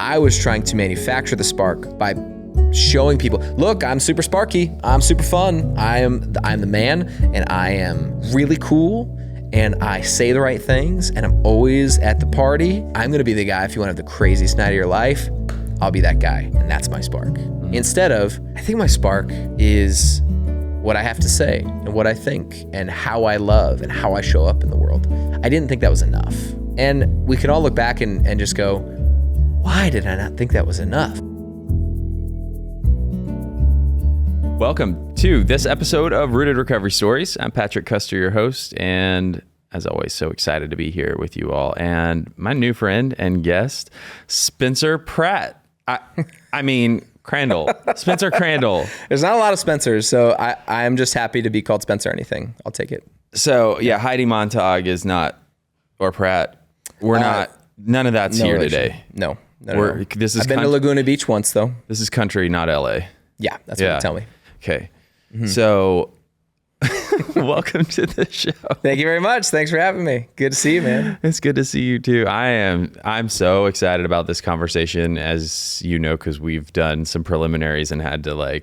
I was trying to manufacture the spark by showing people, look, I'm super sparky, I'm super fun, I'm the man, and I am really cool, and I say the right things, and I'm always at the party. I'm gonna be the guy if you wanna have the craziest night of your life, I'll be that guy, and that's my spark. Instead of, I think my spark is what I have to say, and what I think, and how I love, and how I show up in the world. I didn't think that was enough. And we can all look back and just go, why did I not think that was enough? Welcome to this episode of Rooted Recovery Stories. I'm Patrick Custer, your host, and as always, so excited to be here with you all. And my new friend and guest, Spencer Pratt. I mean, Crandall. Spencer Crandall. There's not a lot of Spencers, so I'm just happy to be called Spencer anything. I'll take it. So, yeah, Heidi Montag is not, or Pratt. We're not, none of that's here today. No. This is I've been to Laguna Beach once, though. This is country, not LA. Yeah, that's what you tell me. Okay. So, welcome to the show. Thank you very much. Thanks for having me. Good to see you, man. It's good to see you too. I'm so excited about this conversation, as you know, because we've done some preliminaries and had to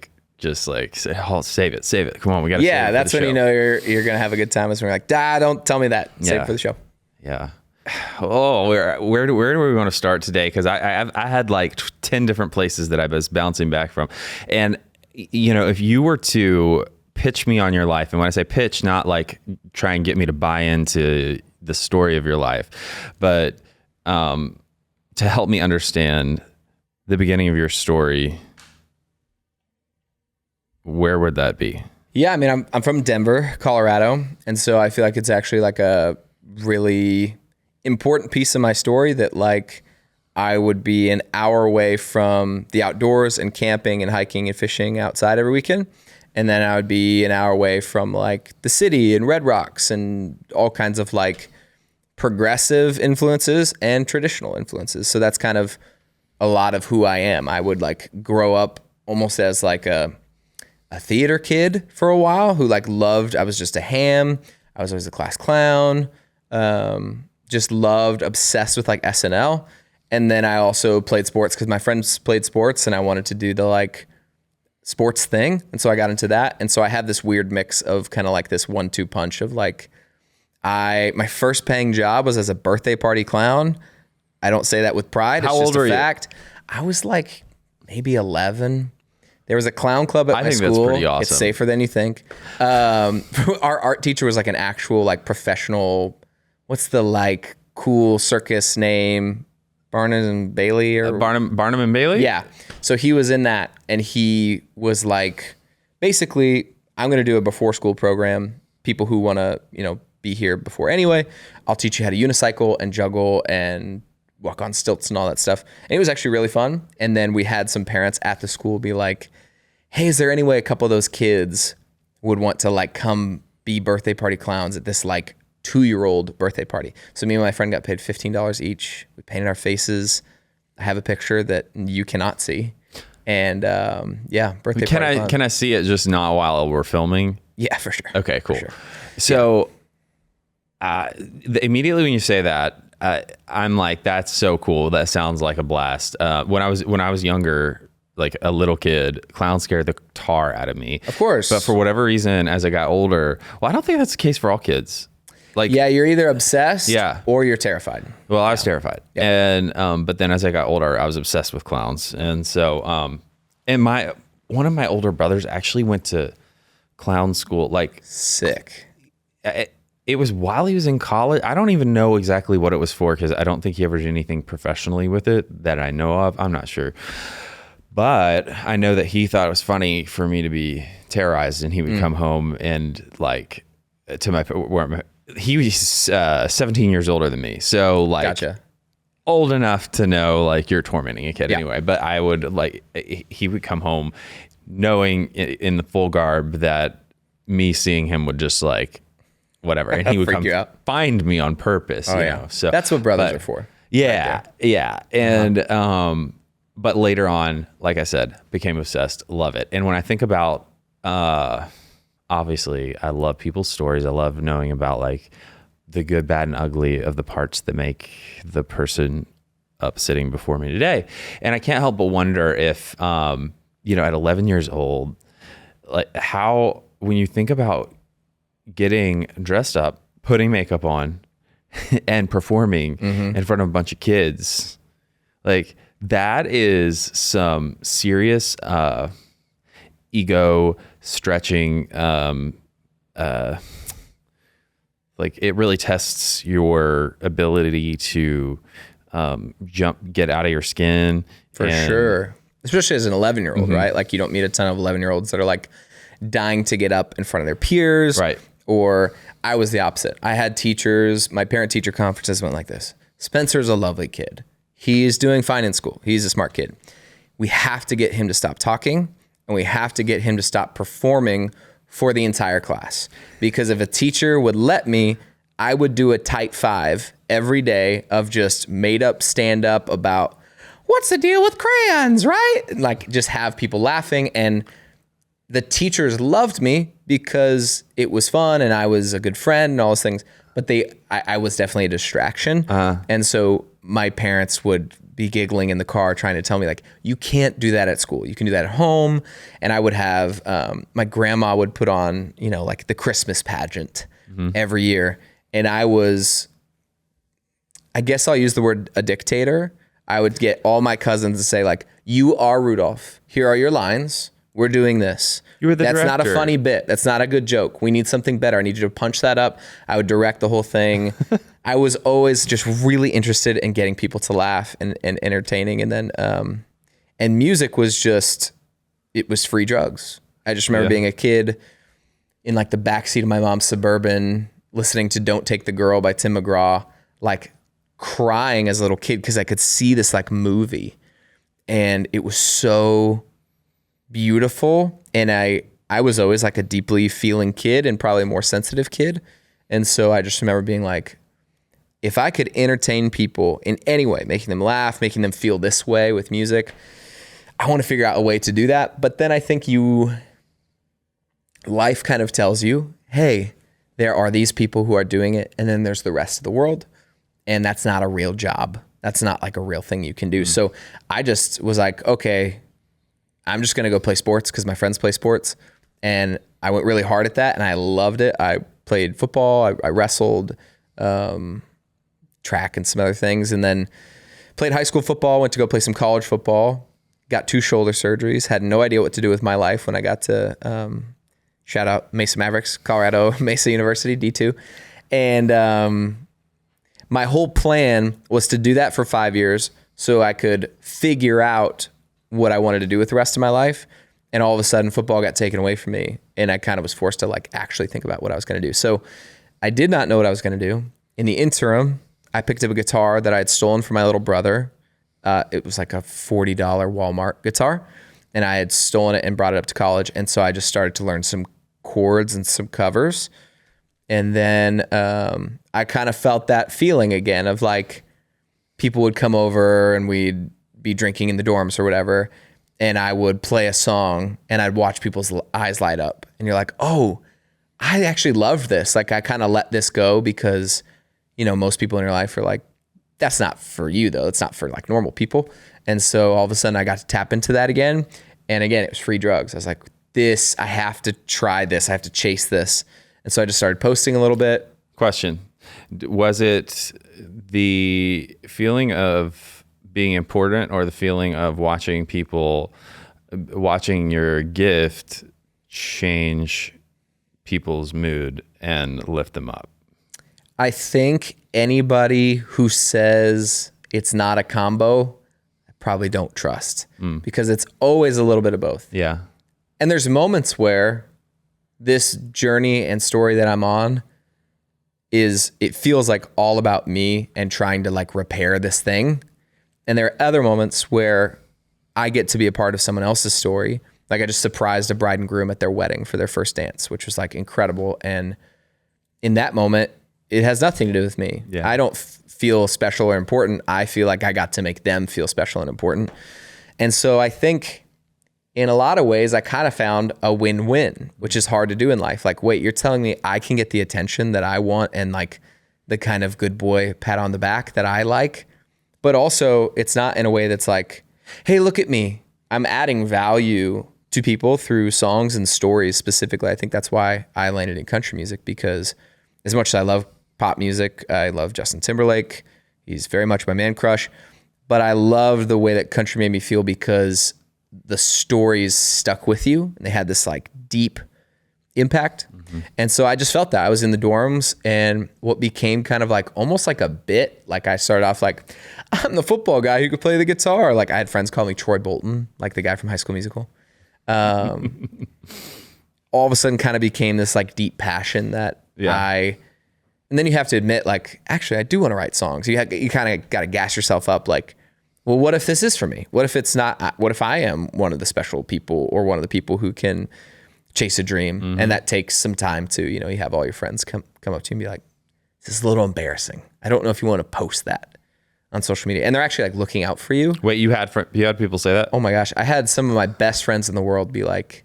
say, oh, save it. Come on, we got to save it. Yeah, that's when you know you're gonna have a good time. Is when you're like, don't tell me that. Save it for the show. Yeah. Oh, where do we want to start today? Because I had like 10 different places that I was bouncing back from, and you know, if you were to pitch me on your life, and when I say pitch, not like try and get me to buy into the story of your life, but to help me understand the beginning of your story, where would that be? Yeah, I mean, I'm from Denver, Colorado, and so I feel like it's actually like a really important piece of my story that like I would be an hour away from the outdoors and camping and hiking and fishing outside every weekend. And then I would be an hour away from like the city and Red Rocks and all kinds of like progressive influences and traditional influences. So that's kind of a lot of who I am. I would like grow up almost as like a theater kid for a while who like loved, I was just a ham. I was always a class clown. Just loved, obsessed with like SNL. And then I also played sports because my friends played sports and I wanted to do the like sports thing. And so I got into that. And so I had this weird mix of kind of like this 1-2 punch of like, my first paying job was as a birthday party clown. I don't say that with pride. How it's just old were a you? Fact. I was like maybe 11. There was a clown club at my school. That's pretty awesome. It's safer than you think. Our art teacher was like an actual like professional, what's the like cool circus name? Barnum and Bailey or Barnum and Bailey? Yeah. So he was in that and he was like, basically, I'm going to do a before school program. People who want to, be here before anyway, I'll teach you how to unicycle and juggle and walk on stilts and all that stuff. And it was actually really fun. And then we had some parents at the school be like, hey, is there any way a couple of those kids would want to like come be birthday party clowns at this like 2-year-old birthday party? So me and my friend got paid $15 each. We painted our faces. I have a picture that you cannot see. And birthday party. Can I see it just not while we're filming? Yeah, for sure. Okay, cool. Sure. So immediately when you say that, I'm like, that's so cool. That sounds like a blast. When I was younger, like a little kid, clowns scared the tar out of me. Of course. But for whatever reason, as I got older, I don't think that's the case for all kids. Like, yeah, you're either obsessed or you're terrified. Well, I was terrified. Yep. And but then as I got older, I was obsessed with clowns. And so and one of my older brothers actually went to clown school. Like, sick. It was while he was in college. I don't even know exactly what it was for because I don't think he ever did anything professionally with it that I know of. I'm not sure. But I know that he thought it was funny for me to be terrorized, and he would come home and like he was 17 years older than me. So like Gotcha. Old enough to know like you're tormenting a kid anyway. But I would like, he would come home knowing in the full garb that me seeing him would just like, whatever. And he would come find me on purpose. You know? So that's what brothers are for. Yeah. Right yeah. And, but later on, like I said, became obsessed, love it. And when I think about, obviously I love people's stories. I love knowing about like the good, bad, and ugly of the parts that make the person up sitting before me today. And I can't help but wonder if, you know, at 11 years old, like how, when you think about getting dressed up, putting makeup on and performing in front of a bunch of kids, like that is some serious, ego stretching, like it really tests your ability to get out of your skin. For sure. Especially as an 11-year-old, right? Like you don't meet a ton of 11-year-olds that are like dying to get up in front of their peers. Right. Or I was the opposite. I had teachers, my parent-teacher conferences went like this. Spencer's a lovely kid. He's doing fine in school. He's a smart kid. We have to get him to stop talking, and we have to get him to stop performing for the entire class. Because if a teacher would let me, I would do a tight 5 every day of just made up stand up about what's the deal with crayons, right? Like just have people laughing. And the teachers loved me because it was fun and I was a good friend and all those things. But I was definitely a distraction. And so my parents would be giggling in the car trying to tell me like, you can't do that at school. You can do that at home. And I would have, my grandma would put on, you know, like the Christmas pageant every year. And I guess I'll use the word a dictator. I would get all my cousins to say like, you are Rudolph. Here are your lines. We're doing this. You were the That's director. not a funny bit. That's not a good joke. We need something better. I need you to punch that up. I would direct the whole thing. I was always just really interested in getting people to laugh and entertaining. And then, and music was just, it was free drugs. I just remember being a kid in like the backseat of my mom's Suburban, listening to Don't Take the Girl by Tim McGraw, like crying as a little kid because I could see this like movie. And it was so beautiful. And I was always like a deeply feeling kid and probably a more sensitive kid. And so I just remember being like, if I could entertain people in any way, making them laugh, making them feel this way with music, I want to figure out a way to do that. But then I think life kind of tells you, hey, there are these people who are doing it. And then there's the rest of the world. And that's not a real job. That's not like a real thing you can do. So I just was like, okay, I'm just going to go play sports because my friends play sports. And I went really hard at that and I loved it. I played football. I wrestled, track and some other things. And then played high school football, went to go play some college football, got 2 shoulder surgeries, had no idea what to do with my life when I got to, shout out Mesa Mavericks, Colorado, Mesa University, D2. And my whole plan was to do that for 5 years so I could figure out what I wanted to do with the rest of my life. And all of a sudden football got taken away from me and I kind of was forced to like actually think about what I was going to do. So I did not know what I was going to do. In the interim, I picked up a guitar that I had stolen from my little brother. It was like a $40 Walmart guitar and I had stolen it and brought it up to college. And so I just started to learn some chords and some covers. And then I kind of felt that feeling again of like people would come over and we'd be drinking in the dorms or whatever. And I would play a song and I'd watch people's eyes light up. And you're like, oh, I actually love this. Like I kind of let this go because, you know, most people in your life are like, that's not for you though. It's not for like normal people. And so all of a sudden I got to tap into that again. And again, it was free drugs. I was like, I have to try this. I have to chase this. And so I just started posting a little bit. Question. Was it the feeling of being important or the feeling of watching your gift change people's mood and lift them up? I think anybody who says it's not a combo, I probably don't trust because it's always a little bit of both. Yeah. And there's moments where this journey and story that I'm on it feels like all about me and trying to like repair this thing. And there are other moments where I get to be a part of someone else's story. Like I just surprised a bride and groom at their wedding for their first dance, which was like incredible. And in that moment, it has nothing to do with me. Yeah. I don't feel special or important. I feel like I got to make them feel special and important. And so I think in a lot of ways, I kind of found a win-win, which is hard to do in life. Like, wait, you're telling me I can get the attention that I want and like the kind of good boy pat on the back that I like, but also it's not in a way that's like, hey, look at me. I'm adding value to people through songs and stories specifically. I think that's why I landed in country music, because as much as I love pop music, I love Justin Timberlake. He's very much my man crush, but I love the way that country made me feel because the stories stuck with you and they had this like deep impact. And so I just felt that I was in the dorms, and what became kind of like almost like a bit, like I started off like, I'm the football guy who could play the guitar. Like I had friends call me Troy Bolton, like the guy from High School Musical. All of a sudden kind of became this like deep passion that and then you have to admit, like, actually I do want to write songs. You kind of got to gas yourself up. Like, well, what if this is for me? What if it's not? What if I am one of the special people, or one of the people who can chase a dream? And that takes some time to, you know, you have all your friends come up to you and be like, this is a little embarrassing. I don't know if you want to post that on social media. And they're actually like looking out for you. Wait, you had people say that? Oh my gosh. I had some of my best friends in the world be like,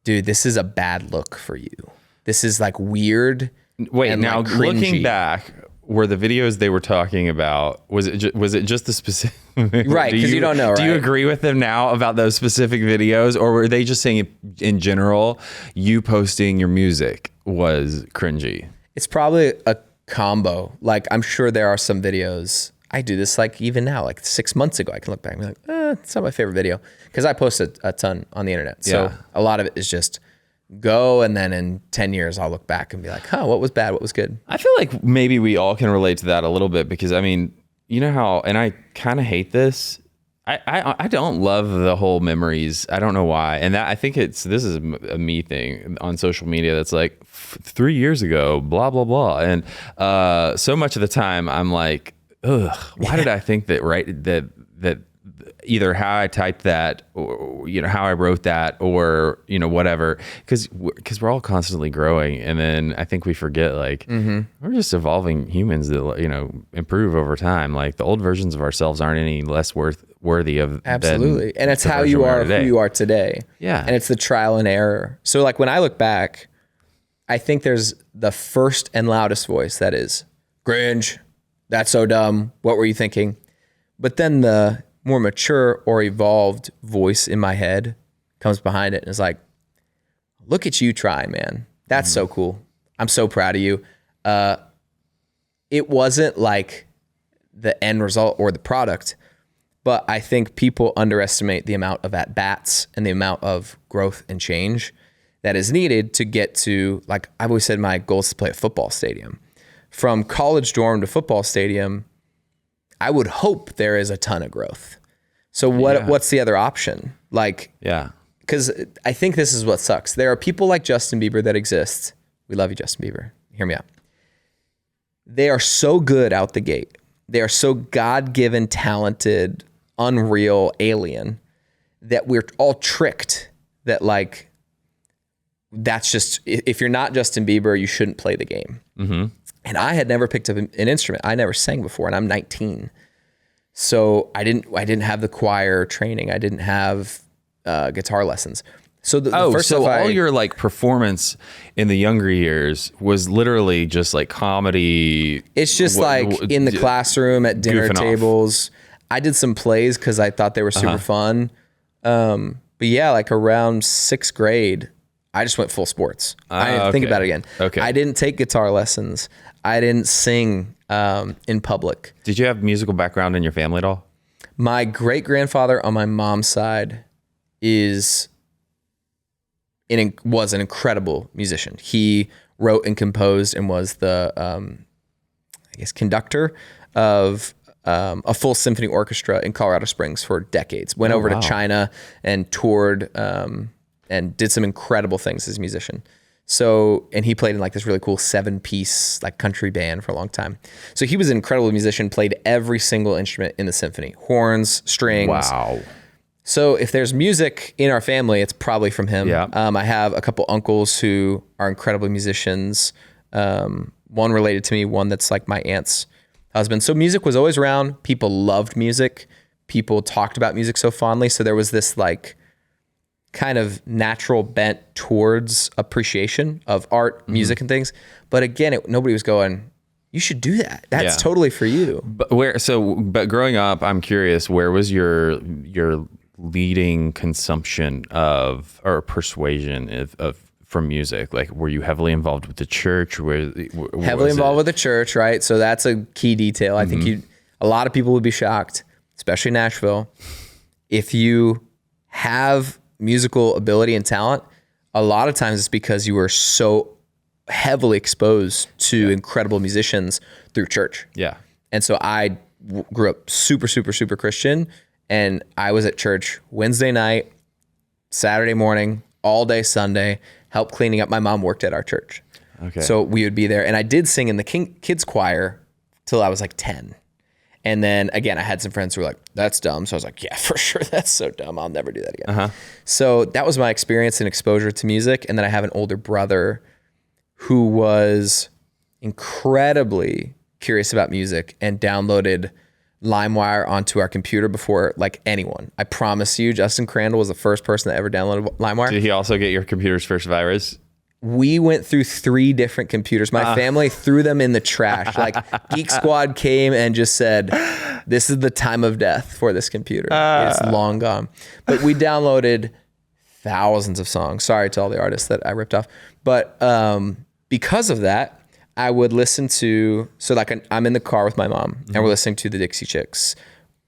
dude, this is a bad look for you. This is like weird. Wait, and now like cringy. Looking back, were the videos they were talking about, was it just the specific? Right, because you don't know, right? Do you agree with them now about those specific videos, or were they just saying in general, you posting your music was cringy? It's probably a combo. Like, I'm sure there are some videos. I do this like even now, like 6 months ago, I can look back and be like, it's not my favorite video, because I post a ton on the internet. So a lot of it is just go, and then in 10 years I'll look back and be like, what was bad, what was good? I feel like maybe we all can relate to that a little bit, because I mean, you know how, and I kind of hate this, I don't love the whole memories. I don't know why. And that, I think this is a me thing on social media that's like 3 years ago, blah, blah, blah. And so much of the time I'm like, ugh, why did I think that either how I typed that, or, you know, how I wrote that, or, you know, whatever, because we're all constantly growing. And then I think we forget, like, we're just evolving humans that, you know, improve over time. Like, the old versions of ourselves aren't any less worthy of. Absolutely. And it's how you are who you are today. Yeah. And it's the trial and error. So like when I look back, I think there's the first and loudest voice that is cringe. That's so dumb. What were you thinking? But then the more mature or evolved voice in my head comes behind it and is like, look at you try, man. That's so cool. I'm so proud of you. It wasn't like the end result or the product, but I think people underestimate the amount of at-bats and the amount of growth and change that is needed to get to, like I've always said, my goal is to play a football stadium. From college dorm to football stadium, I would hope there is a ton of growth. So what's the other option? Like, because I think this is what sucks. There are people like Justin Bieber that exist. We love you, Justin Bieber. Hear me out. They are so good out the gate. They are so God-given, talented, unreal, alien, that we're all tricked that, like, that's just, if you're not Justin Bieber, you shouldn't play the game. And I had never picked up an instrument. I never sang before, and I'm 19. So I didn't have the choir training. I didn't have guitar lessons. So the first so all your like performance in the younger years was literally just like comedy. It's just like in the classroom, at dinner tables. I did some plays because I thought they were super fun. But yeah, like around 6th grade, I just went full sports. I didn't think about it again. Okay. I didn't take guitar lessons. I didn't sing in public. Did you have musical background in your family at all? My great-grandfather on my mom's side was an incredible musician. He wrote and composed and was the, conductor of a full symphony orchestra in Colorado Springs for decades. Went over to China and toured and did some incredible things as a musician. So, and he played in like this really cool 7-piece like country band for a long time. So he was an incredible musician, played every single instrument in the symphony, horns, strings. Wow. So if there's music in our family, it's probably from him. Yeah. I have a couple uncles who are incredible musicians. One related to me, one that's like my aunt's husband. So music was always around. People loved music. People talked about music so fondly. So there was this like kind of natural bent towards appreciation of art, music, and things. But again, nobody was going, you should do that. That's Yeah. totally for you. But growing up, I'm curious, where was your leading consumption of or persuasion of from music? Like, were you heavily involved with the church? Heavily involved with the church, right? So that's a key detail. I think a lot of people would be shocked, especially Nashville, if you have musical ability and talent. A lot of times it's because you were so heavily exposed to incredible musicians through church. Yeah. And so I grew up super, super, super Christian, and I was at church Wednesday night, Saturday morning, all day Sunday, help cleaning up. My mom worked at our church. Okay. So we would be there. And I did sing in the kids choir till I was like 10. And then again, I had some friends who were like, that's dumb. So I was like, yeah, for sure. That's so dumb. I'll never do that again. So that was my experience and exposure to music. And then I have an older brother who was incredibly curious about music and downloaded LimeWire onto our computer before like anyone. I promise you, Justin Crandall was the first person that ever downloaded LimeWire. Did he also get your computer's first virus? We went through 3 different computers. My family threw them in the trash. Like Geek Squad came and just said, this is the time of death for this computer. It's long gone. But we downloaded thousands of songs. Sorry to all the artists that I ripped off. But because of that, I would listen to, so like I'm in the car with my mom and we're listening to the Dixie Chicks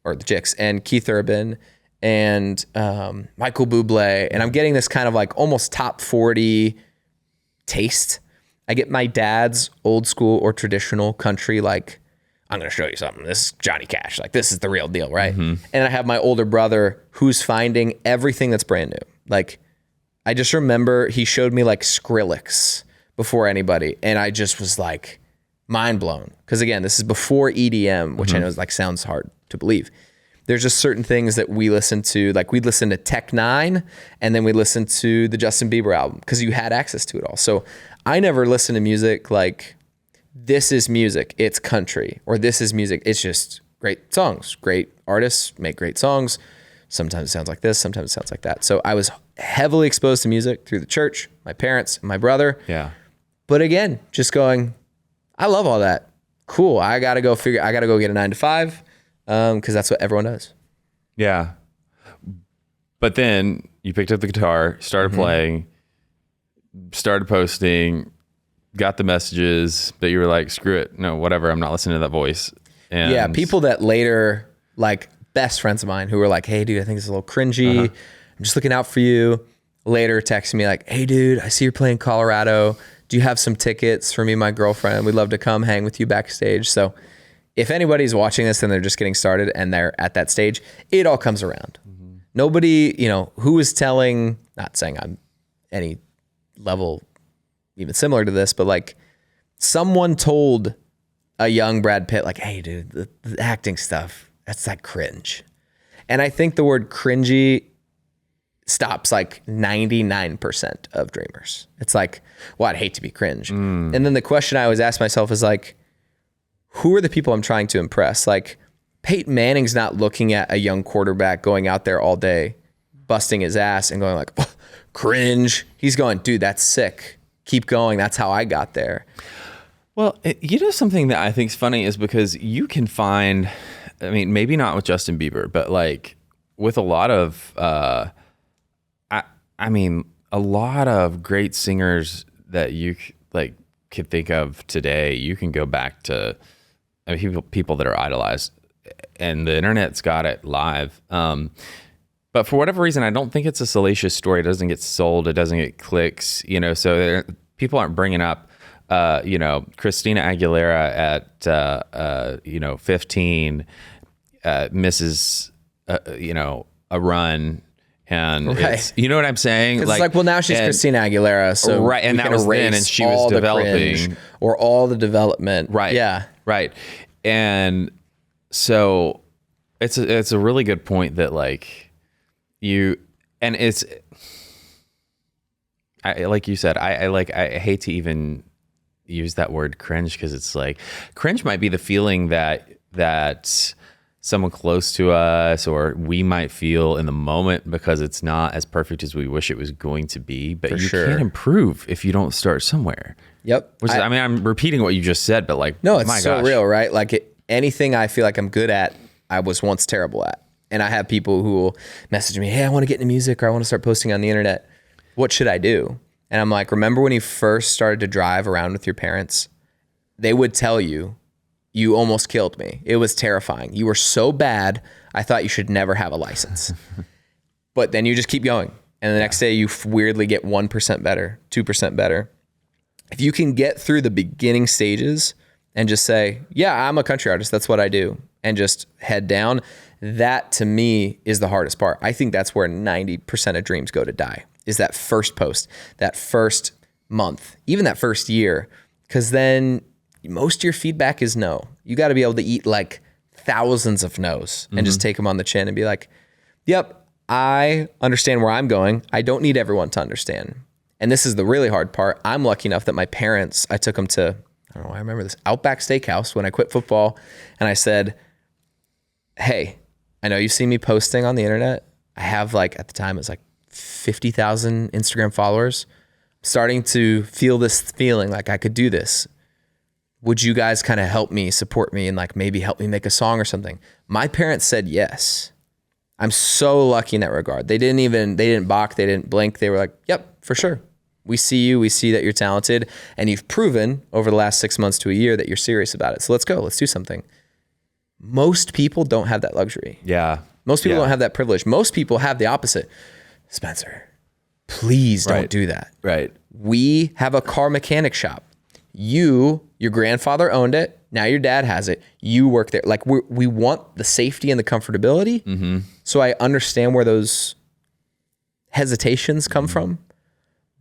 or the Chicks and Keith Urban and Michael Bublé. And I'm getting this kind of like almost top 40 taste. I get my dad's old school or traditional country, like, I'm going to show you something. This is Johnny Cash. Like, this is the real deal, right? And I have my older brother who's finding everything that's brand new. Like, I just remember he showed me like Skrillex before anybody. And I just was like mind blown. Because again, this is before EDM, which I know is like sounds hard to believe. There's just certain things that we listen to, like we'd listen to Tech Nine and then we listened to the Justin Bieber album because you had access to it all. So I never listened to music like this is music, it's country, or this is music, it's just great songs. Great artists make great songs. Sometimes it sounds like this, sometimes it sounds like that. So I was heavily exposed to music through the church, my parents, and my brother. Yeah. But again, just going, I love all that. Cool. I got to go get a 9 to 5. Because that's what everyone does. Yeah. But then you picked up the guitar, started playing, started posting, got the messages that you were like, screw it. No, whatever. I'm not listening to that voice. And yeah. People that later, like best friends of mine who were like, hey, dude, I think it's a little cringy. I'm just looking out for you. Later texted me like, hey, dude, I see you're playing Colorado. Do you have some tickets for me and my girlfriend? We'd love to come hang with you backstage. So if anybody's watching this and they're just getting started and they're at that stage, it all comes around. Nobody, who is telling, not saying I'm any level even similar to this, but like someone told a young Brad Pitt, like, hey, dude, the acting stuff, that's like cringe. And I think the word cringy stops like 99% of dreamers. It's like, well, I'd hate to be cringe. And then the question I always ask myself is like, who are the people I'm trying to impress? Like Peyton Manning's not looking at a young quarterback going out there all day, busting his ass and going like, oh, cringe. He's going, dude, that's sick. Keep going. That's how I got there. Well, something that I think is funny is because you can find, I mean, maybe not with Justin Bieber, but like with a lot of, a lot of great singers that you like could think of today. You can go back to people that are idolized, and the internet's got it live. But for whatever reason, I don't think it's a salacious story. It doesn't get sold. It doesn't get clicks. So people aren't bringing up, Christina Aguilera at 15 misses, a run. And it's, you know what I'm saying? It's like, well, now she's Christina Aguilera, so right, and that was then, and she was developing, or all the development, right? Yeah, right. And so it's a really good point that like like you said, I hate to even use that word cringe because it's like cringe might be the feeling that someone close to us, or we might feel in the moment because it's not as perfect as we wish it was going to be. But you can't improve if you don't start somewhere. Yep. Which is, I mean, I'm repeating what you just said, but like, no, it's my so gosh. real, right? Like anything I feel like I'm good at, I was once terrible at. And I have people who will message me, hey, I want to get into music, or I want to start posting on the internet. What should I do? And I'm like, remember when you first started to drive around with your parents? They would tell you, you almost killed me. It was terrifying. You were so bad, I thought you should never have a license. But then you just keep going. And the next day you weirdly get 1% better, 2% better. If you can get through the beginning stages and just say, yeah, I'm a country artist, that's what I do, and just head down, that to me is the hardest part. I think that's where 90% of dreams go to die, is that first post, that first month, even that first year, because then most of your feedback is no. You got to be able to eat like thousands of no's and just take them on the chin and be like, yep, I understand where I'm going. I don't need everyone to understand. And this is the really hard part. I'm lucky enough that my parents, I took them to, I don't know, I remember this Outback Steakhouse when I quit football. And I said, hey, I know you see me posting on the internet. I have like, at the time it was like 50,000 Instagram followers. I'm starting to feel this feeling like I could do this. Would you guys kind of help me, support me, and like maybe help me make a song or something? My parents said yes. I'm so lucky in that regard. They didn't balk, they didn't blink. They were like, yep, for sure. We see you, we see that you're talented, and you've proven over the last 6 months to a year that you're serious about it. So let's go, let's do something. Most people don't have that luxury. Yeah. Most people don't have that privilege. Most people have the opposite. Spencer, please don't do that. Right. We have a car mechanic shop. Your grandfather owned it. Now your dad has it. You work there. Like we want the safety and the comfortability. Mm-hmm. So I understand where those hesitations come from.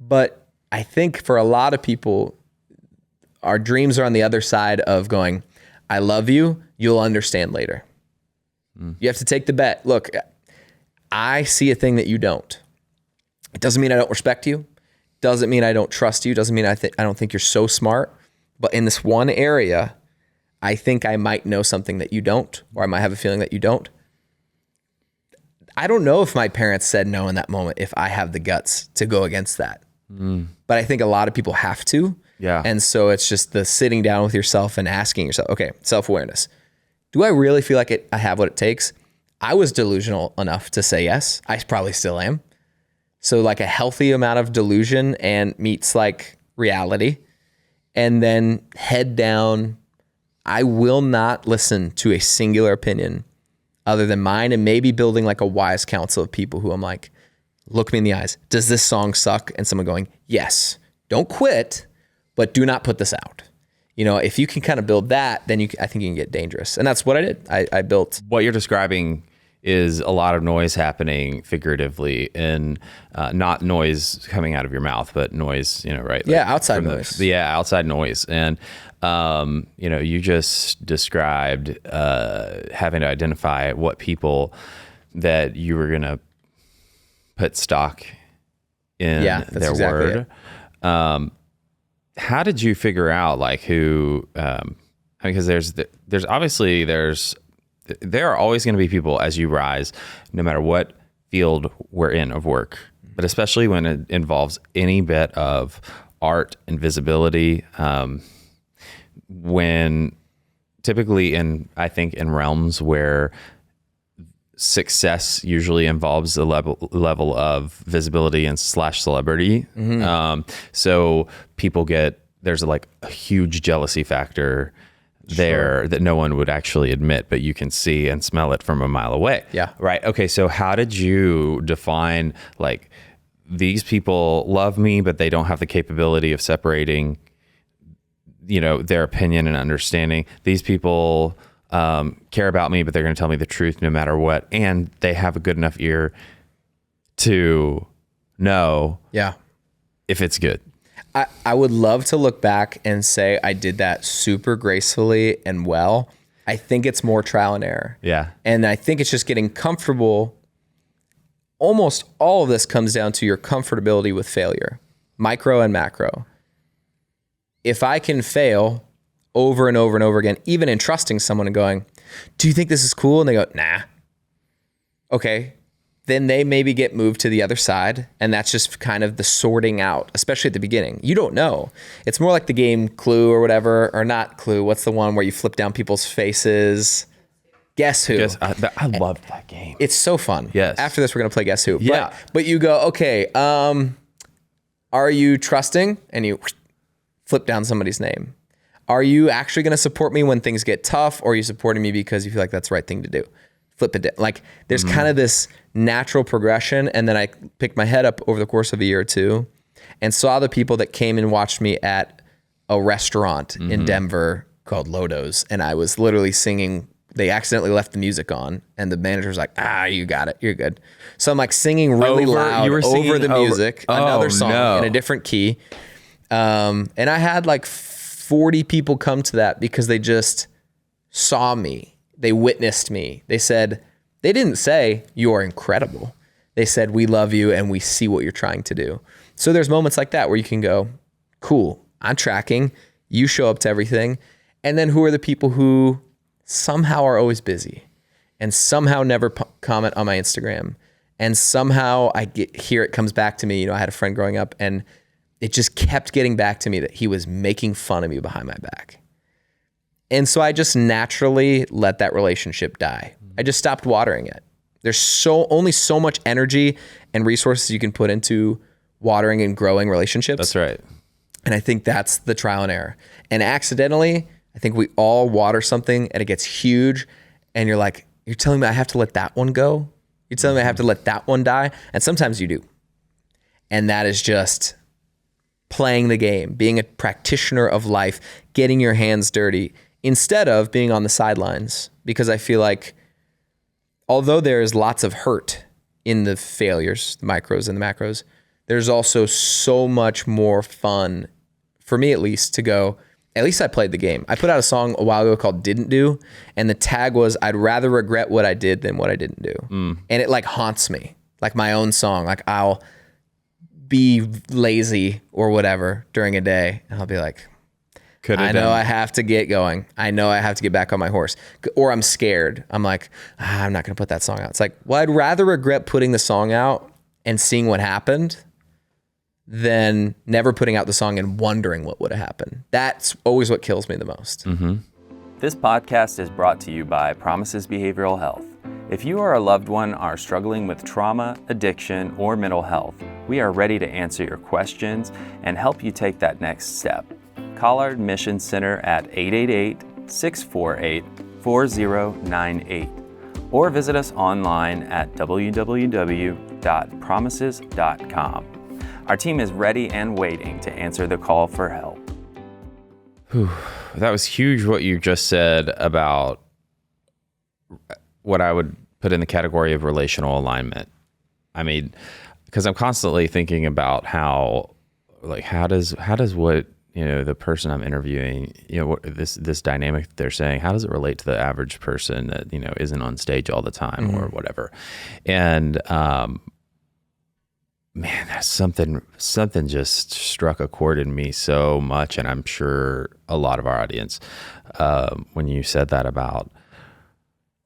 But I think for a lot of people, our dreams are on the other side of going, I love you. You'll understand later. You have to take the bet. Look, I see a thing that you don't. It doesn't mean I don't respect you. Doesn't mean I don't trust you. Doesn't mean I don't think you're so smart. But in this one area, I think I might know something that you don't, or I might have a feeling that you don't. I don't know if my parents said no in that moment, if I have the guts to go against that. But I think a lot of people have to. Yeah. And so it's just the sitting down with yourself and asking yourself, okay, self-awareness. Do I really feel like I have what it takes? I was delusional enough to say yes. I probably still am. So like a healthy amount of delusion and meets like reality, and then head down. I will not listen to a singular opinion other than mine, and maybe building like a wise council of people who I'm like, look me in the eyes. Does this song suck? And someone going, yes. Don't quit, but do not put this out. You know, if you can kind of build that, then I think you can get dangerous. And that's what I did. I built. What you're describing is a lot of noise happening figuratively, and not noise coming out of your mouth, but noise, you know, right? Yeah, like outside noise. Outside noise. And, you know, you just described having to identify what people that you were going to put stock in their word. How did you figure out like who, because there are always going to be people as you rise, no matter what field we're in of work, but especially when it involves any bit of art and visibility, when typically I think in realms where success usually involves a level of visibility and / celebrity. So people there's like a huge jealousy factor there that no one would actually admit, but you can see and smell it from a mile away. Yeah. Right. Okay. So how did you define like these people love me, but they don't have the capability of separating, you know, their opinion and understanding? These people care about me, but they're going to tell me the truth no matter what. And they have a good enough ear to know if it's good. I would love to look back and say I did that super gracefully and well. I think it's more trial and error. Yeah. And I think it's just getting comfortable. Almost all of this comes down to your comfortability with failure, micro and macro. If I can fail over and over and over again, even in trusting someone and going, do you think this is cool? And they go, nah. Okay. Then they maybe get moved to the other side. And that's just kind of the sorting out, especially at the beginning. You don't know. It's more like the game Clue or whatever, or not Clue. What's the one where you flip down people's faces? Guess Who. I love that game. It's so fun. Yes. After this, we're going to play Guess Who. Yeah. But you go, okay, are you trusting? And you flip down somebody's name. Are you actually going to support me when things get tough? Or are you supporting me because you feel like that's the right thing to do? Flip it down. Like there's kind of this natural progression. And then I picked my head up over the course of a year or two and saw the people that came and watched me at a restaurant in Denver called Lodo's. And I was literally singing. They accidentally left the music on and the manager was like, you got it. You're good. So I'm like singing really loud over the music, another song in a different key. And I had like 40 people come to that because they just saw me. They witnessed me. They said, they didn't say, you're incredible. They said, we love you and we see what you're trying to do. So there's moments like that where you can go, cool, I'm tracking. You show up to everything. And then who are the people who somehow are always busy and somehow never comment on my Instagram? And somehow here it comes back to me. You know, I had a friend growing up and it just kept getting back to me that he was making fun of me behind my back. And so I just naturally let that relationship die. I just stopped watering it. There's only so much energy and resources you can put into watering and growing relationships. That's right. And I think that's the trial and error. And accidentally, I think we all water something and it gets huge. And you're like, you're telling me I have to let that one go? You're telling me I have to let that one die? And sometimes you do. And that is just playing the game, being a practitioner of life, getting your hands dirty, instead of being on the sidelines. Because I feel like although there's lots of hurt in the failures, the micros and the macros, there's also so much more fun, for me at least, to go, at least I played the game. I put out a song a while ago called Didn't Do, and the tag was, I'd rather regret what I did than what I didn't do. And it like haunts me, like my own song. Like I'll be lazy or whatever during a day, and I'll be like, I know I have to get going. I know I have to get back on my horse. Or I'm scared. I'm like, I'm not going to put that song out. It's like, well, I'd rather regret putting the song out and seeing what happened than never putting out the song and wondering what would have happened. That's always what kills me the most. This podcast is brought to you by Promises Behavioral Health. If you or a loved one are struggling with trauma, addiction, or mental health, we are ready to answer your questions and help you take that next step. Call our admissions center at 888-648-4098 or visit us online at www.promises.com. Our team is ready and waiting to answer the call for help. That was huge what you just said about what I would put in the category of relational alignment. I mean, because I'm constantly thinking about how does what, you know, the person I'm interviewing, you know, this dynamic that they're saying, how does it relate to the average person that, you know, isn't on stage all the time or whatever? And man, that's something just struck a chord in me so much, and I'm sure a lot of our audience, when you said that about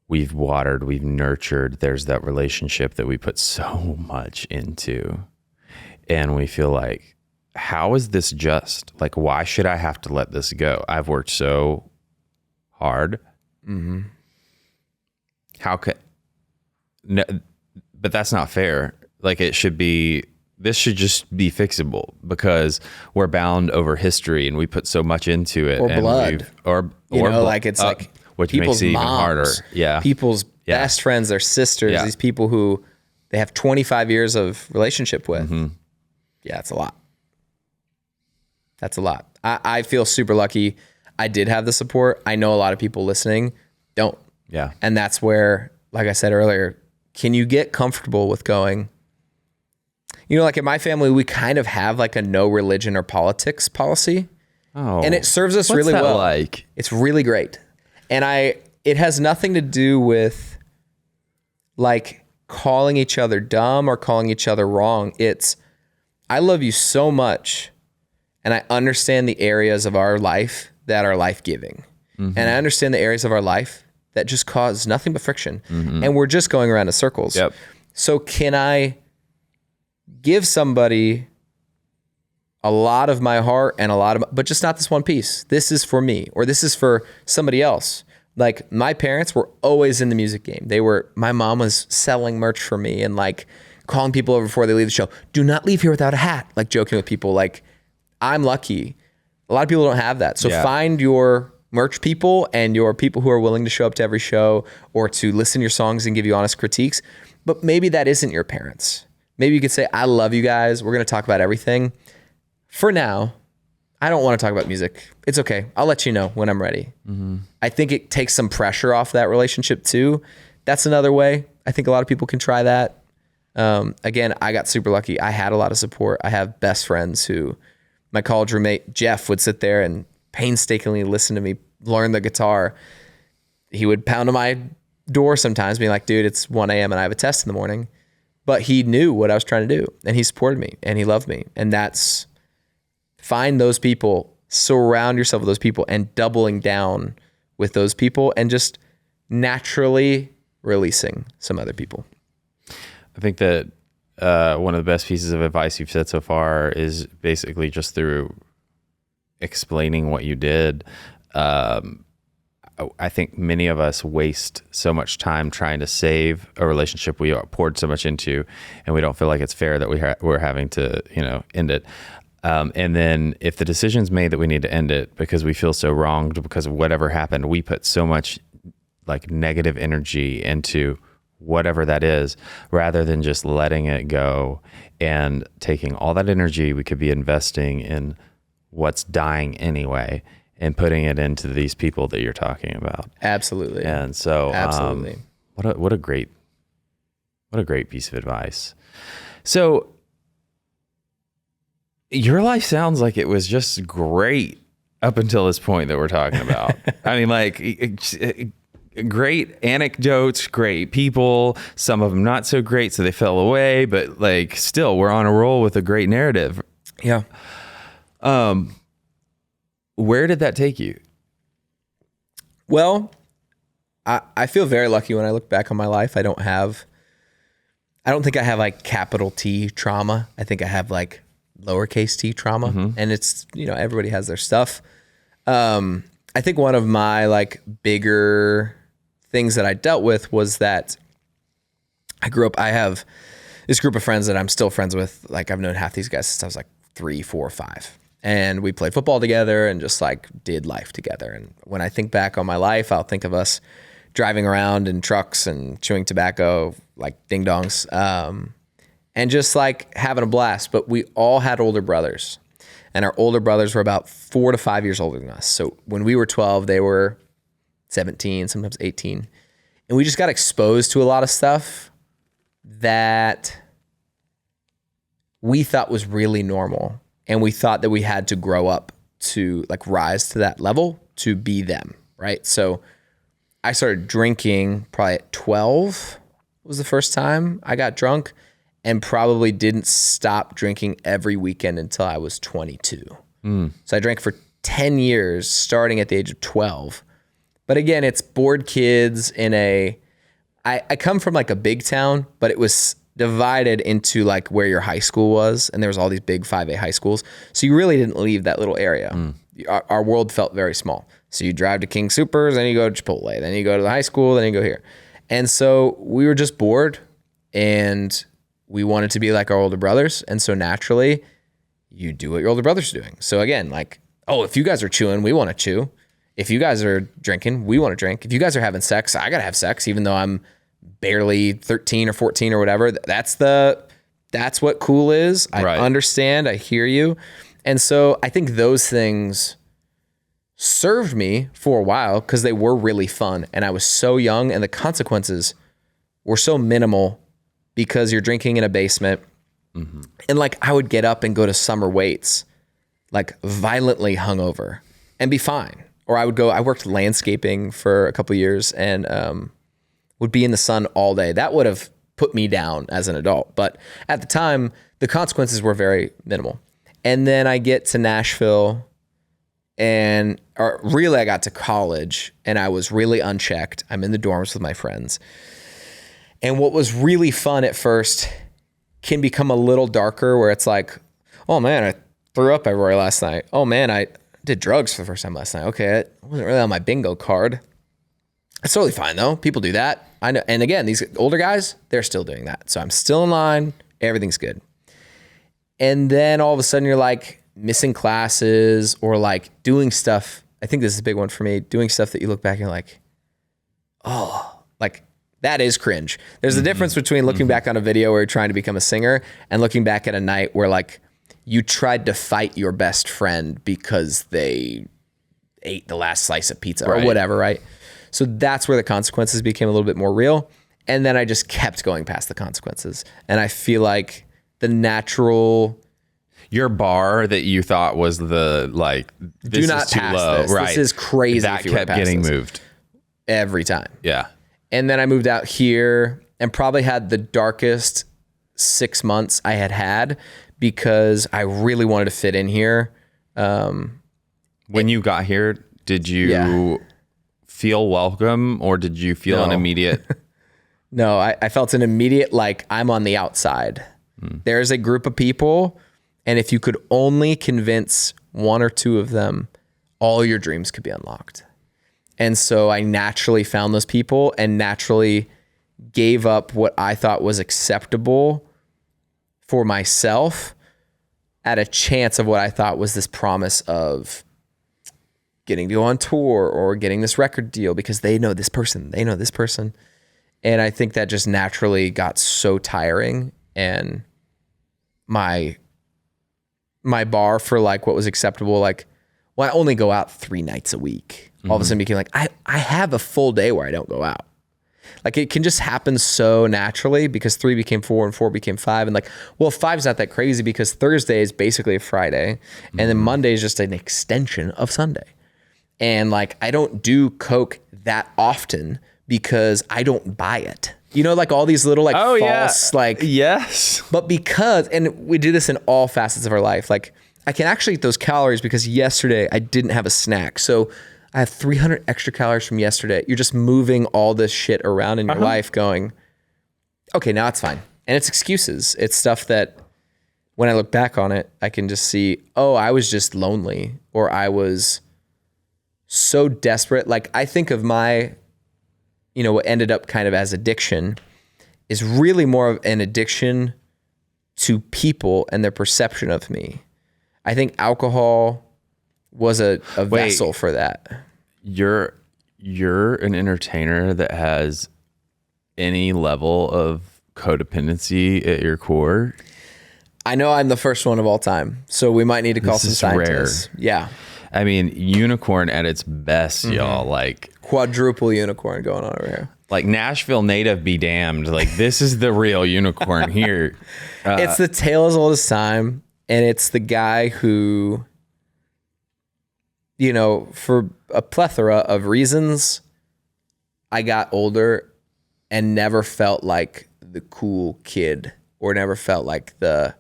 we've watered, we've nurtured, there's that relationship that we put so much into, and we feel like, how is this just? Like, why should I have to let this go? I've worked so hard. How could? No, but that's not fair. Like, this should just be fixable because we're bound over history and we put so much into it. Or blood. Like it's like which people's makes it moms, even harder. Yeah. People's best friends, their sisters, these people who they have 25 years of relationship with. Yeah, it's a lot. That's a lot. I feel super lucky. I did have the support. I know a lot of people listening don't. Yeah. And that's where, like I said earlier, can you get comfortable with going, you know, like in my family, we kind of have like a no religion or politics policy. Oh, and it serves us what's really that well. Like? It's really great. And it has nothing to do with like calling each other dumb or calling each other wrong. It's, I love you so much and I understand the areas of our life that are life-giving. And I understand the areas of our life that just cause nothing but friction. And we're just going around in circles. Yep. So can I give somebody a lot of my heart and but just not this one piece? This is for me, or this is for somebody else. Like, my parents were always in the music game. My mom was selling merch for me and like calling people over before they leave the show. Do not leave here without a hat. Like, joking with people. Like, I'm lucky. A lot of people don't have that. So find your merch people and your people who are willing to show up to every show or to listen to your songs and give you honest critiques. But maybe that isn't your parents. Maybe you could say, I love you guys. We're going to talk about everything. For now, I don't want to talk about music. It's okay. I'll let you know when I'm ready. I think it takes some pressure off that relationship too. That's another way. I think a lot of people can try that. Again, I got super lucky. I had a lot of support. I have best friends who, my college roommate, Jeff, would sit there and painstakingly listen to me learn the guitar. He would pound on my door sometimes being like, dude, it's 1 a.m. and I have a test in the morning. But he knew what I was trying to do, and he supported me and he loved me. And find those people, surround yourself with those people, and doubling down with those people, and just naturally releasing some other people. I think that one of the best pieces of advice you've said so far is basically just through explaining what you did. I think many of us waste so much time trying to save a relationship we poured so much into, and we don't feel like it's fair that we're having to, end it. And then if the decision's made that we need to end it because we feel so wronged because of whatever happened, we put so much like negative energy into whatever that is, rather than just letting it go and taking all that energy we could be investing in what's dying anyway and putting it into these people that you're talking about. Absolutely. And so, absolutely. What a great piece of advice. So, your life sounds like it was just great up until this point that we're talking about. I mean, like, great anecdotes, great people, some of them not so great, so they fell away, but like still we're on a roll with a great narrative. Yeah. Where did that take you? Well, I feel very lucky when I look back on my life. I don't think I have like capital T trauma. I think I have like lowercase t trauma, and it's, everybody has their stuff. I think one of my like bigger things that I dealt with was that I have this group of friends that I'm still friends with. Like, I've known half these guys since I was like 3, 4, 5. And we played football together and just like did life together. And when I think back on my life, I'll think of us driving around in trucks and chewing tobacco like ding dongs, and just like having a blast. But we all had older brothers, and our older brothers were about 4 to 5 years older than us. So when we were 12, they were 17, sometimes 18. And we just got exposed to a lot of stuff that we thought was really normal. And we thought that we had to grow up to like rise to that level to be them, right? So I started drinking probably at 12 was the first time I got drunk, and probably didn't stop drinking every weekend until I was 22. So I drank for 10 years, starting at the age of 12. But again, it's bored kids I come from like a big town, but it was divided into like where your high school was, and there was all these big 5A high schools. So you really didn't leave that little area. Our world felt very small. So you drive to King Soopers, then you go to Chipotle, then you go to the high school, then you go here. And so we were just bored, and we wanted to be like our older brothers. And so naturally, you do what your older brothers are doing. So again, like, oh, if you guys are chewing, we want to chew. If you guys are drinking, we want to drink. If you guys are having sex, I got to have sex, even though I'm barely 13 or 14 or whatever. That's what cool is. I understand. I hear you. And so I think those things served me for a while because they were really fun. And I was so young, and the consequences were so minimal because you're drinking in a basement. And like, I would get up and go to summer weights, like violently hungover, and be fine. Or I worked landscaping for a couple of years, and would be in the sun all day. That would have put me down as an adult. But at the time, the consequences were very minimal. And then I get to Nashville, or really I got to college and I was really unchecked. I'm in the dorms with my friends. And what was really fun at first can become a little darker where it's like, oh man, I threw up everywhere last night. Oh man, I did drugs for the first time last night. Okay, it wasn't really on my bingo card. It's totally fine though. People do that. I know. And again, these older guys, they're still doing that. So I'm still in line. Everything's good. And then all of a sudden you're like missing classes or like doing stuff. I think this is a big one for me, doing stuff that you look back and you're like, oh, like that is cringe. There's a difference between looking back on a video where you're trying to become a singer and looking back at a night where like you tried to fight your best friend because they ate the last slice of pizza or whatever, right? So that's where the consequences became a little bit more real. And then I just kept going past the consequences. And I feel like the natural... Your bar that you thought was the, like, this do not is too pass low. this. Right. This is crazy. That kept getting moved. Every time. Yeah. And then I moved out here and probably had the darkest 6 months I had because I really wanted to fit in here. When you got here, did you feel welcome or did you feel an immediate... No, I felt an immediate, like, I'm on the outside. There's a group of people, and if you could only convince one or two of them, all your dreams could be unlocked. And so I naturally found those people and naturally gave up what I thought was acceptable for myself at a chance of what I thought was this promise of getting to go on tour or getting this record deal because they know this person, they know this person. And I think that just naturally got so tiring, and my bar for like what was acceptable, like, well, I only go out 3 nights a week. All of a sudden became like, I have a full day where I don't go out. Like it can just happen so naturally because 3 became 4 and 4 became 5. And like, well, 5's not that crazy because Thursday is basically a Friday and then Monday is just an extension of Sunday. And like, I don't do Coke that often because I don't buy it. You know, like all these little like false, like, yes. But because, and we do this in all facets of our life, like I can actually eat those calories because yesterday I didn't have a snack. So I have 300 extra calories from yesterday. You're just moving all this shit around in your life going, okay, now it's fine. And it's excuses. It's stuff that when I look back on it, I can just see, oh, I was just lonely or I was so desperate. Like I think of my, you know, what ended up kind of as addiction is really more of an addiction to people and their perception of me. I think alcohol was a vessel for that. You're an entertainer that has any level of codependency at your core. I know I'm the first one of all time, so we might need to call some scientists. Rare. Yeah. I mean, unicorn at its best, y'all. Like quadruple unicorn going on over here. Like Nashville native be damned. Like this is the real unicorn here. It's the tale as old as time, and it's the guy who, you know, for a plethora of reasons, I got older and never felt like the cool kid or never felt like the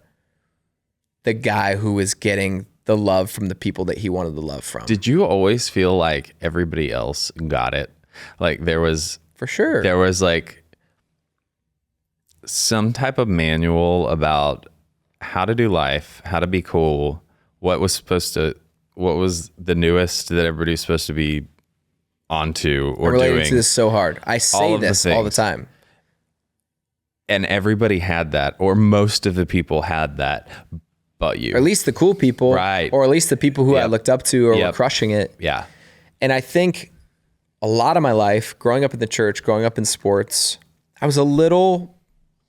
guy who was getting the love from the people that he wanted the love from. Did you always feel like everybody else got it? Like there was... For sure. There was like some type of manual about how to do life, how to be cool, what was the newest that everybody was supposed to be onto or doing. Related to this so hard. I say this all the time. And everybody had that, or most of the people had that, but you. Or at least the cool people. Right. Or at least the people who I looked up to or were crushing it. Yeah. And I think a lot of my life, growing up in the church, growing up in sports, I was a little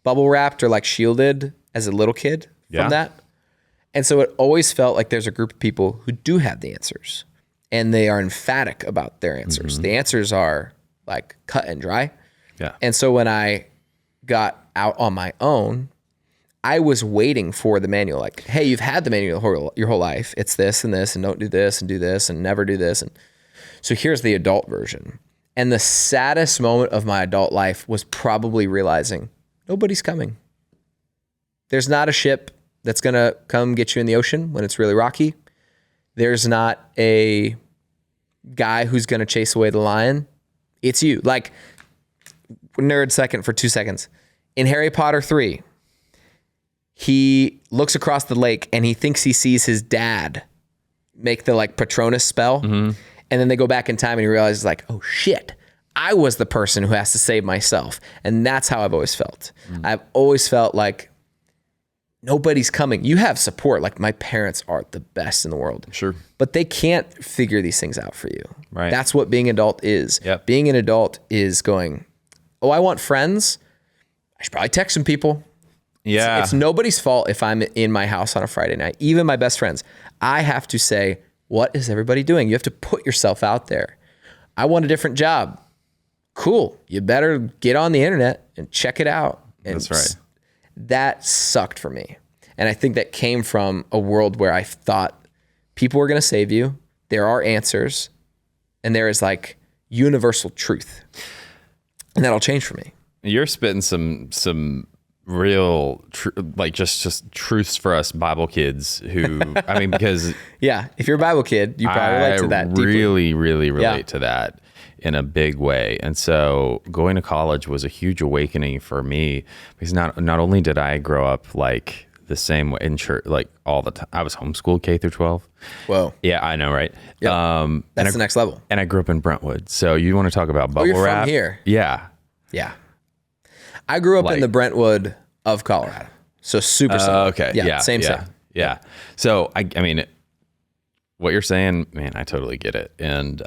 bubble wrapped or like shielded as a little kid from that. And so it always felt like there's a group of people who do have the answers and they are emphatic about their answers. The answers are like cut and dry. Yeah. And so when I got out on my own, I was waiting for the manual. Like, hey, you've had the manual your whole life. It's this and this, and don't do this and do this and never do this. And so here's the adult version. And the saddest moment of my adult life was probably realizing nobody's coming. There's not a ship that's going to come get you in the ocean when it's really rocky. There's not a guy who's going to chase away the lion. It's you. Like, nerd second for 2 seconds. In Harry Potter 3, he looks across the lake and he thinks he sees his dad make the like Patronus spell. And then they go back in time and he realizes like, oh shit, I was the person who has to save myself. And that's how I've always felt. I've always felt like nobody's coming. You have support. Like my parents are the best in the world. Sure. But they can't figure these things out for you. Right. That's what being an adult is. Yep. Being an adult is going, oh, I want friends. I should probably text some people. Yeah. It's nobody's fault if I'm in my house on a Friday night. Even my best friends. I have to say, what is everybody doing? You have to put yourself out there. I want a different job. Cool. You better get on the internet and check it out. And That's right. That sucked for me. And I think that came from a world where I thought people were going to save you. There are answers. And there is like universal truth. And that'll change for me. You're spitting some real like just truths for us Bible kids who I mean because yeah, if you're a Bible kid, you probably relate to that deeply. really relate to that in a big way. And so going to college was a huge awakening for me because not only did I grow up like the same way in church like all the time. I was homeschooled K through 12. Whoa. Yeah, I know, right? Yep. That's the next level. And I grew up in Brentwood. So you want to talk about bubble you're wrap? From here. Yeah. Yeah. I grew up in the Brentwood of Colorado. So super similar. Okay. Yeah. Same. Yeah. So I mean, what you're saying, man, I totally get it. And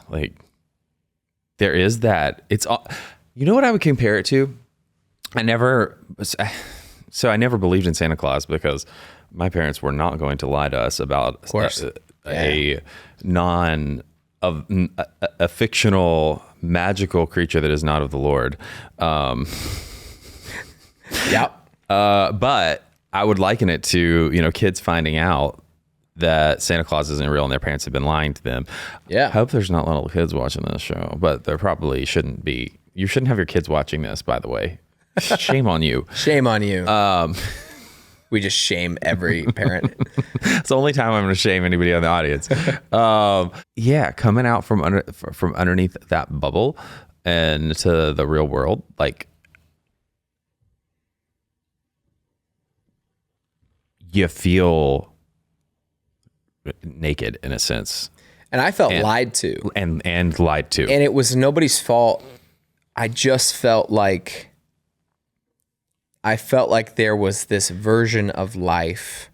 like there is that. It's all. You know what I would compare it to? I never believed in Santa Claus because my parents were not going to lie to us about a fictional magical creature that is not of the Lord. Yeah. But I would liken it to, kids finding out that Santa Claus isn't real and their parents have been lying to them. Yeah. I hope there's not little kids watching this show, but there probably shouldn't be. You shouldn't have your kids watching this, by the way. Shame on you. Shame on you. We just shame every parent. It's the only time I'm going to shame anybody in the audience. Coming out from underneath that bubble and to the real world, like you feel naked in a sense. And I felt lied to. And lied to. And it was nobody's fault. I just felt like there was this version of life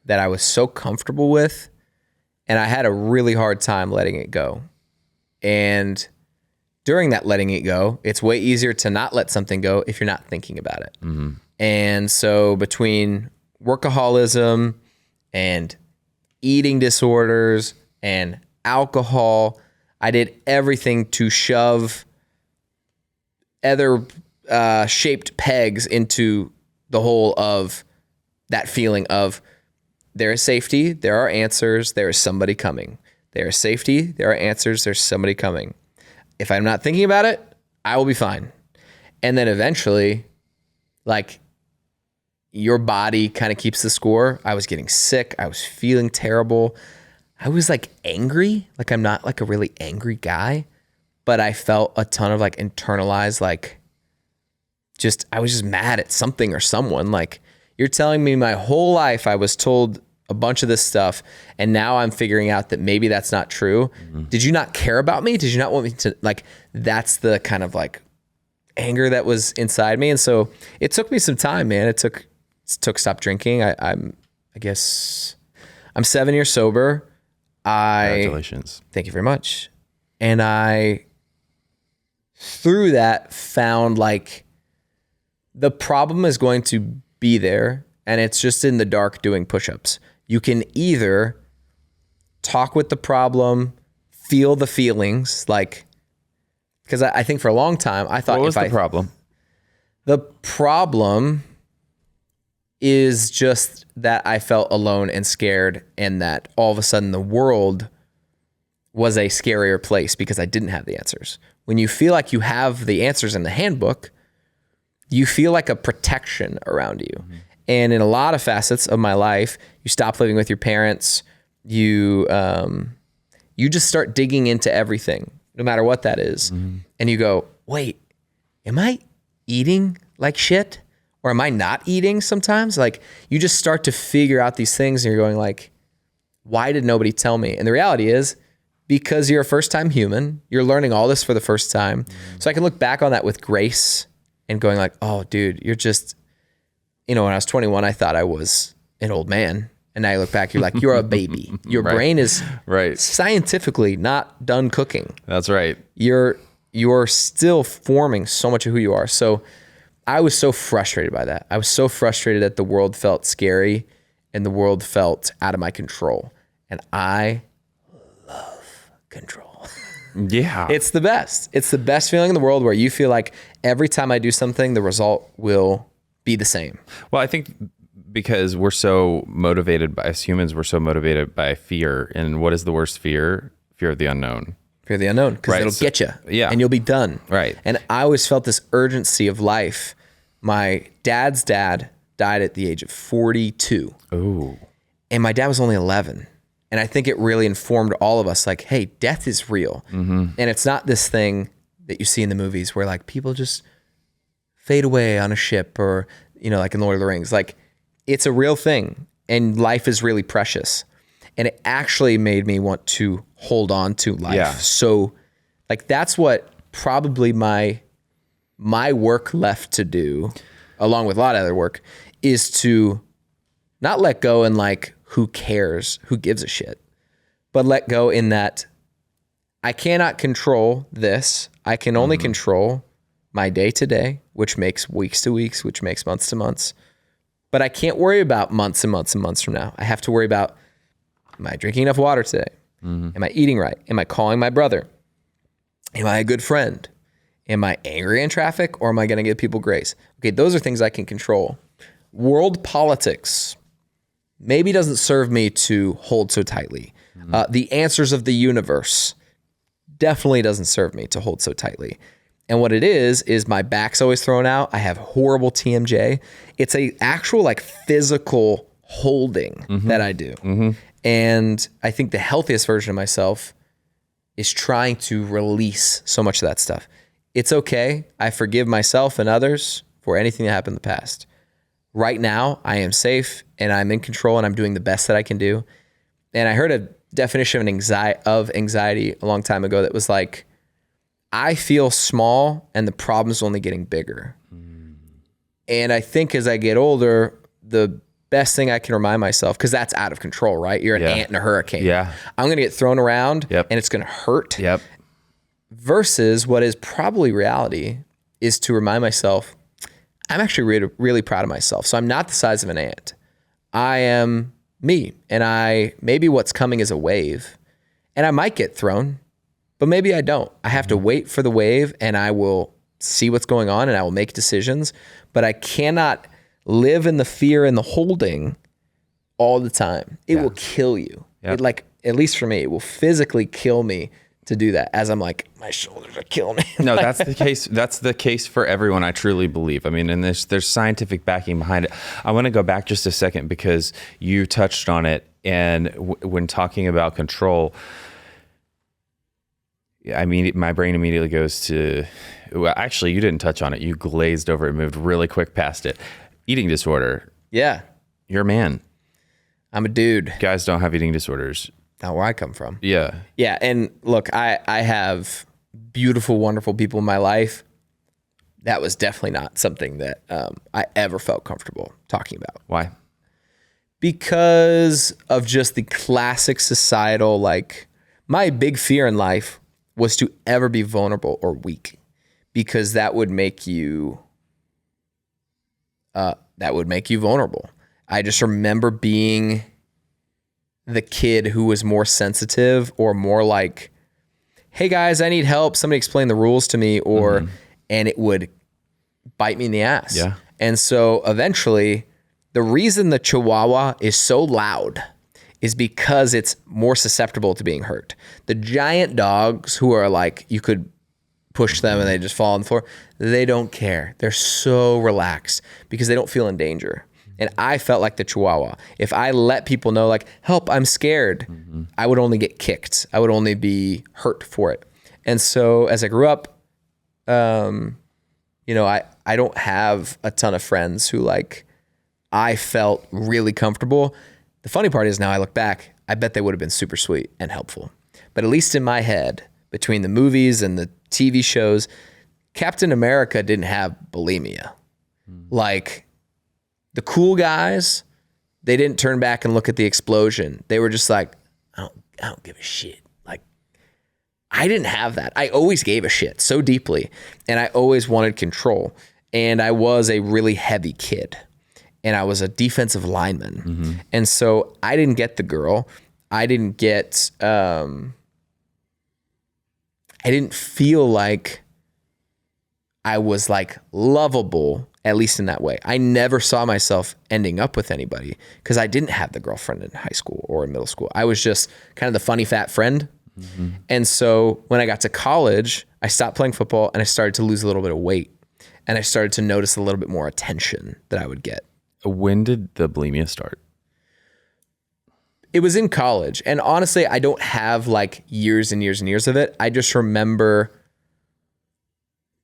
that I was so comfortable with, and I had a really hard time letting it go. And during that letting it go, it's way easier to not let something go if you're not thinking about it. Mm-hmm. And so between workaholism and eating disorders and alcohol, I did everything to shove other shaped pegs into the hole of that feeling of there is safety, there are answers, there is somebody coming. There is safety, there are answers, there's somebody coming. If I'm not thinking about it, I will be fine. And then eventually, like, your body kind of keeps the score. I was getting sick. I was feeling terrible. I was like angry. Like, I'm not like a really angry guy, but I felt a ton of like internalized, like, I was just mad at something or someone. Like, you're telling me my whole life I was told a bunch of this stuff, and now I'm figuring out that maybe that's not true. Mm-hmm. Did you not care about me? Did you not want me to, like, that's the kind of like anger that was inside me. And so it took me some time, man. It took stop drinking. I guess I'm 7 years sober. Congratulations. Thank you very much. And I, through that, found like the problem is going to be there, and it's just in the dark doing push-ups. You can either talk with the problem, feel the feelings, like, because I think for a long time I thought, what was the problem? The problem is just that I felt alone and scared, and that all of a sudden the world was a scarier place because I didn't have the answers. When you feel like you have the answers in the handbook, you feel like a protection around you. Mm-hmm. And in a lot of facets of my life, you stop living with your parents, you just start digging into everything, no matter what that is. And you go, wait, am I eating like shit? Or am I not eating sometimes? Like, you just start to figure out these things and you're going like, why did nobody tell me? And the reality is, because you're a first-time human, you're learning all this for the first time. So I can look back on that with grace and going like, oh, dude, you're just, when I was 21, I thought I was an old man. And now you look back, you're like, you're a baby. Your brain is scientifically not done cooking. That's right. You're still forming so much of who you are. So I was so frustrated by that. I was so frustrated that the world felt scary and the world felt out of my control. And I love control. Yeah. It's the best. It's the best feeling in the world where you feel like every time I do something, the result will be the same. Well, I think because we're so motivated as humans, we're so motivated by fear. And what is the worst fear? Fear of the unknown. Fear of the unknown, because it'll get you. Yeah. And you'll be done. Right. And I always felt this urgency of life. My dad's dad died at the age of 42. Oh. And my dad was only 11. And I think it really informed all of us like, hey, death is real. And it's not this thing that you see in the movies where like people just fade away on a ship or, like in Lord of the Rings. Like, it's a real thing and life is really precious. And it actually made me want to hold on to life. Yeah. So like, that's what probably my work left to do, along with a lot of other work, is to not let go and like, who cares, who gives a shit, but let go in that I cannot control this. I can only control my day to day, which makes weeks to weeks, which makes months to months. But I can't worry about months and months and months from now. I have to worry about, am I drinking enough water today? Am I eating right? Am I calling my brother? Am I a good friend? Am I angry in traffic, or am I going to give people grace? Okay, those are things I can control. World politics maybe doesn't serve me to hold so tightly. The answers of the universe definitely doesn't serve me to hold so tightly. And what it is my back's always thrown out. I have horrible TMJ. It's a actual like physical holding that I do. And I think the healthiest version of myself is trying to release so much of that stuff. It's okay. I forgive myself and others for anything that happened in the past. Right now, I am safe and I'm in control and I'm doing the best that I can do. And I heard a definition of anxiety a long time ago that was like, I feel small and the problem's only getting bigger. And I think as I get older, the best thing I can remind myself, because that's out of control, right? You're an ant in a hurricane. Yeah. I'm going to get thrown around and it's going to hurt. Versus what is probably reality is to remind myself, I'm actually really, really proud of myself. So I'm not the size of an ant. I am me. And maybe what's coming is a wave. And I might get thrown, but maybe I don't. I have to wait for the wave and I will see what's going on and I will make decisions. But I cannot live in the fear and the holding all the time. It will kill you. It, like, at least for me, it will physically kill me to do that, as I'm like, my shoulders are killing me. No, that's the case. That's the case for everyone. I truly believe. I mean, and there's scientific backing behind it. I want to go back just a second because you touched on it. And when talking about control, I mean, my brain immediately goes to, well, actually, you didn't touch on it. You glazed over it, moved really quick past it. Eating disorder. Yeah. You're a man. I'm a dude. Guys don't have eating disorders. Not where I come from. Yeah. Yeah. And look, I have beautiful, wonderful people in my life. That was definitely not something that I ever felt comfortable talking about. Why? Because of just the classic societal, like, my big fear in life was to ever be vulnerable or weak, because that would make you vulnerable. I just remember being the kid who was more sensitive or more like, hey guys, I need help. Somebody explain the rules to me, or, and it would bite me in the ass. Yeah. And so eventually, the reason the Chihuahua is so loud is because it's more susceptible to being hurt. The giant dogs who are like, you could push them and they just fall on the floor, they don't care. They're so relaxed because they don't feel in danger. And I felt like the Chihuahua. If I let people know, like, help, I'm scared, I would only get kicked. I would only be hurt for it. And so as I grew up, you know, I don't have a ton of friends who like I felt really comfortable. The funny part is now I look back, I bet they would have been super sweet and helpful. But at least in my head, between the movies and the TV shows, Captain America didn't have bulimia. Like the cool guys, they didn't turn back and look at the explosion. They were just like, I don't give a shit. Like I didn't have that. I always gave a shit so deeply, and I always wanted control. And I was a really heavy kid, and I was a defensive lineman. And so I didn't get the girl. I didn't get, I didn't feel like I was like lovable, at least in that way. I never saw myself ending up with anybody because I didn't have the girlfriend in high school or in middle school. I was just kind of the funny fat friend. And so when I got to college, I stopped playing football and I started to lose a little bit of weight. And I started to notice a little bit more attention that I would get. When did the bulimia start? It was in college. And honestly, I don't have like years and years and years of it. I just remember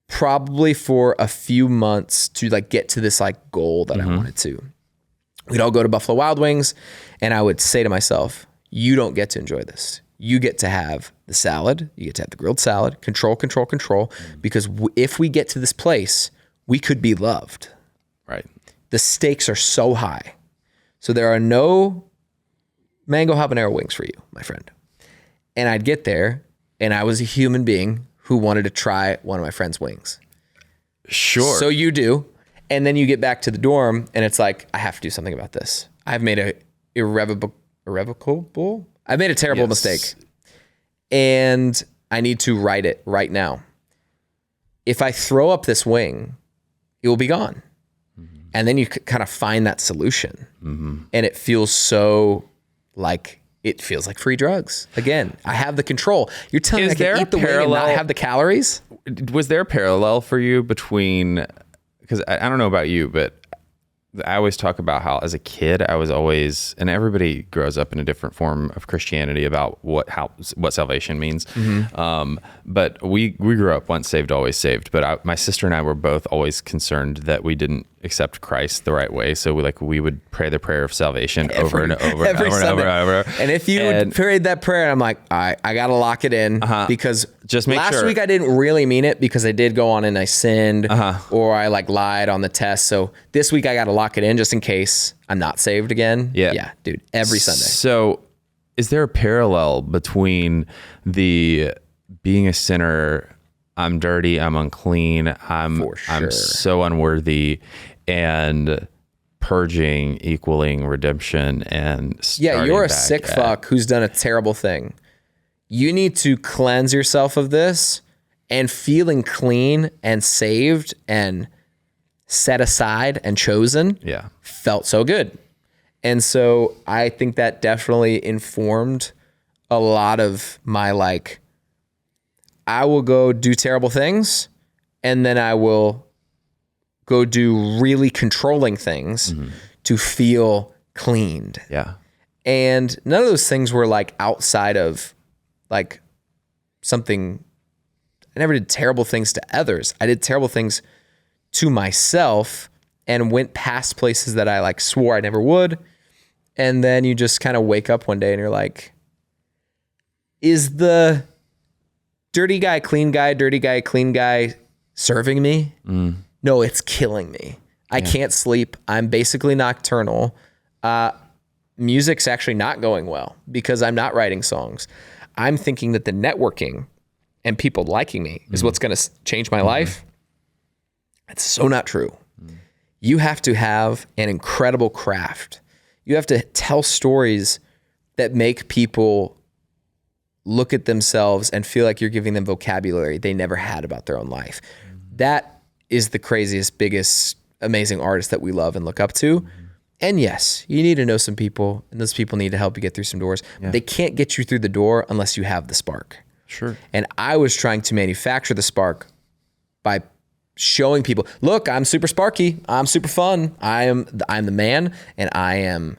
probably for a few months to like get to this like goal that I wanted to. We'd all go to Buffalo Wild Wings and I would say to myself, you don't get to enjoy this. You get to have the salad. You get to have the grilled salad. Control, control, control. Because if we get to this place, we could be loved. Right. The stakes are so high. So there are no mango habanero wings for you, my friend. And I'd get there and I was a human being who wanted to try one of my friend's wings. Sure. So you do. And then you get back to the dorm and it's like, I have to do something about this. I've made a irrevocable, I've made a terrible mistake. And I need to right it right now. If I throw up this wing, it will be gone. And then you kind of find that solution. And it feels so like, it feels like free drugs. Again, I have the control. You're telling me I can eat the wing and not have the calories? Was there a parallel for you between, because I don't know about you, but I always talk about how as a kid, I was always, and everybody grows up in a different form of Christianity about what salvation means. But we grew up once saved, always saved. But my sister and I were both always concerned that we didn't accept Christ the right way. So we would pray the prayer of salvation over and over and over. And if you prayed that prayer, I'm like, all right, I got to lock it in because just make last week I didn't really mean it because I did go on and I sinned or I like lied on the test. So this week I got to lock it in just in case I'm not saved again. Yeah, dude, every Sunday. So is there a parallel between the being a sinner, I'm dirty, I'm unclean, I'm so unworthy, and purging equaling redemption and you're a sick fuck who's done a terrible thing. You need to cleanse yourself of this, and feeling clean and saved and set aside and chosen felt so good. And so I think that definitely informed a lot of my like, I will go do terrible things and then I will go do really controlling things to feel cleaned. Yeah. And none of those things were like outside of like something. I never did terrible things to others. I did terrible things to myself and went past places that I like swore I never would. And then you just kind of wake up one day and you're like, is the dirty guy, clean guy serving me? No, it's killing me. I can't sleep. I'm basically nocturnal. Music's actually not going well because I'm not writing songs. I'm thinking that the networking and people liking me is what's going to change my life. It's so not true. You have to have an incredible craft. You have to tell stories that make people look at themselves and feel like you're giving them vocabulary they never had about their own life. That is the craziest, biggest, amazing artist that we love and look up to. And yes, you need to know some people, and those people need to help you get through some doors. But they can't get you through the door unless you have the spark. Sure. And I was trying to manufacture the spark by showing people, look, I'm super sparky. I'm super fun. I'm the man, and I am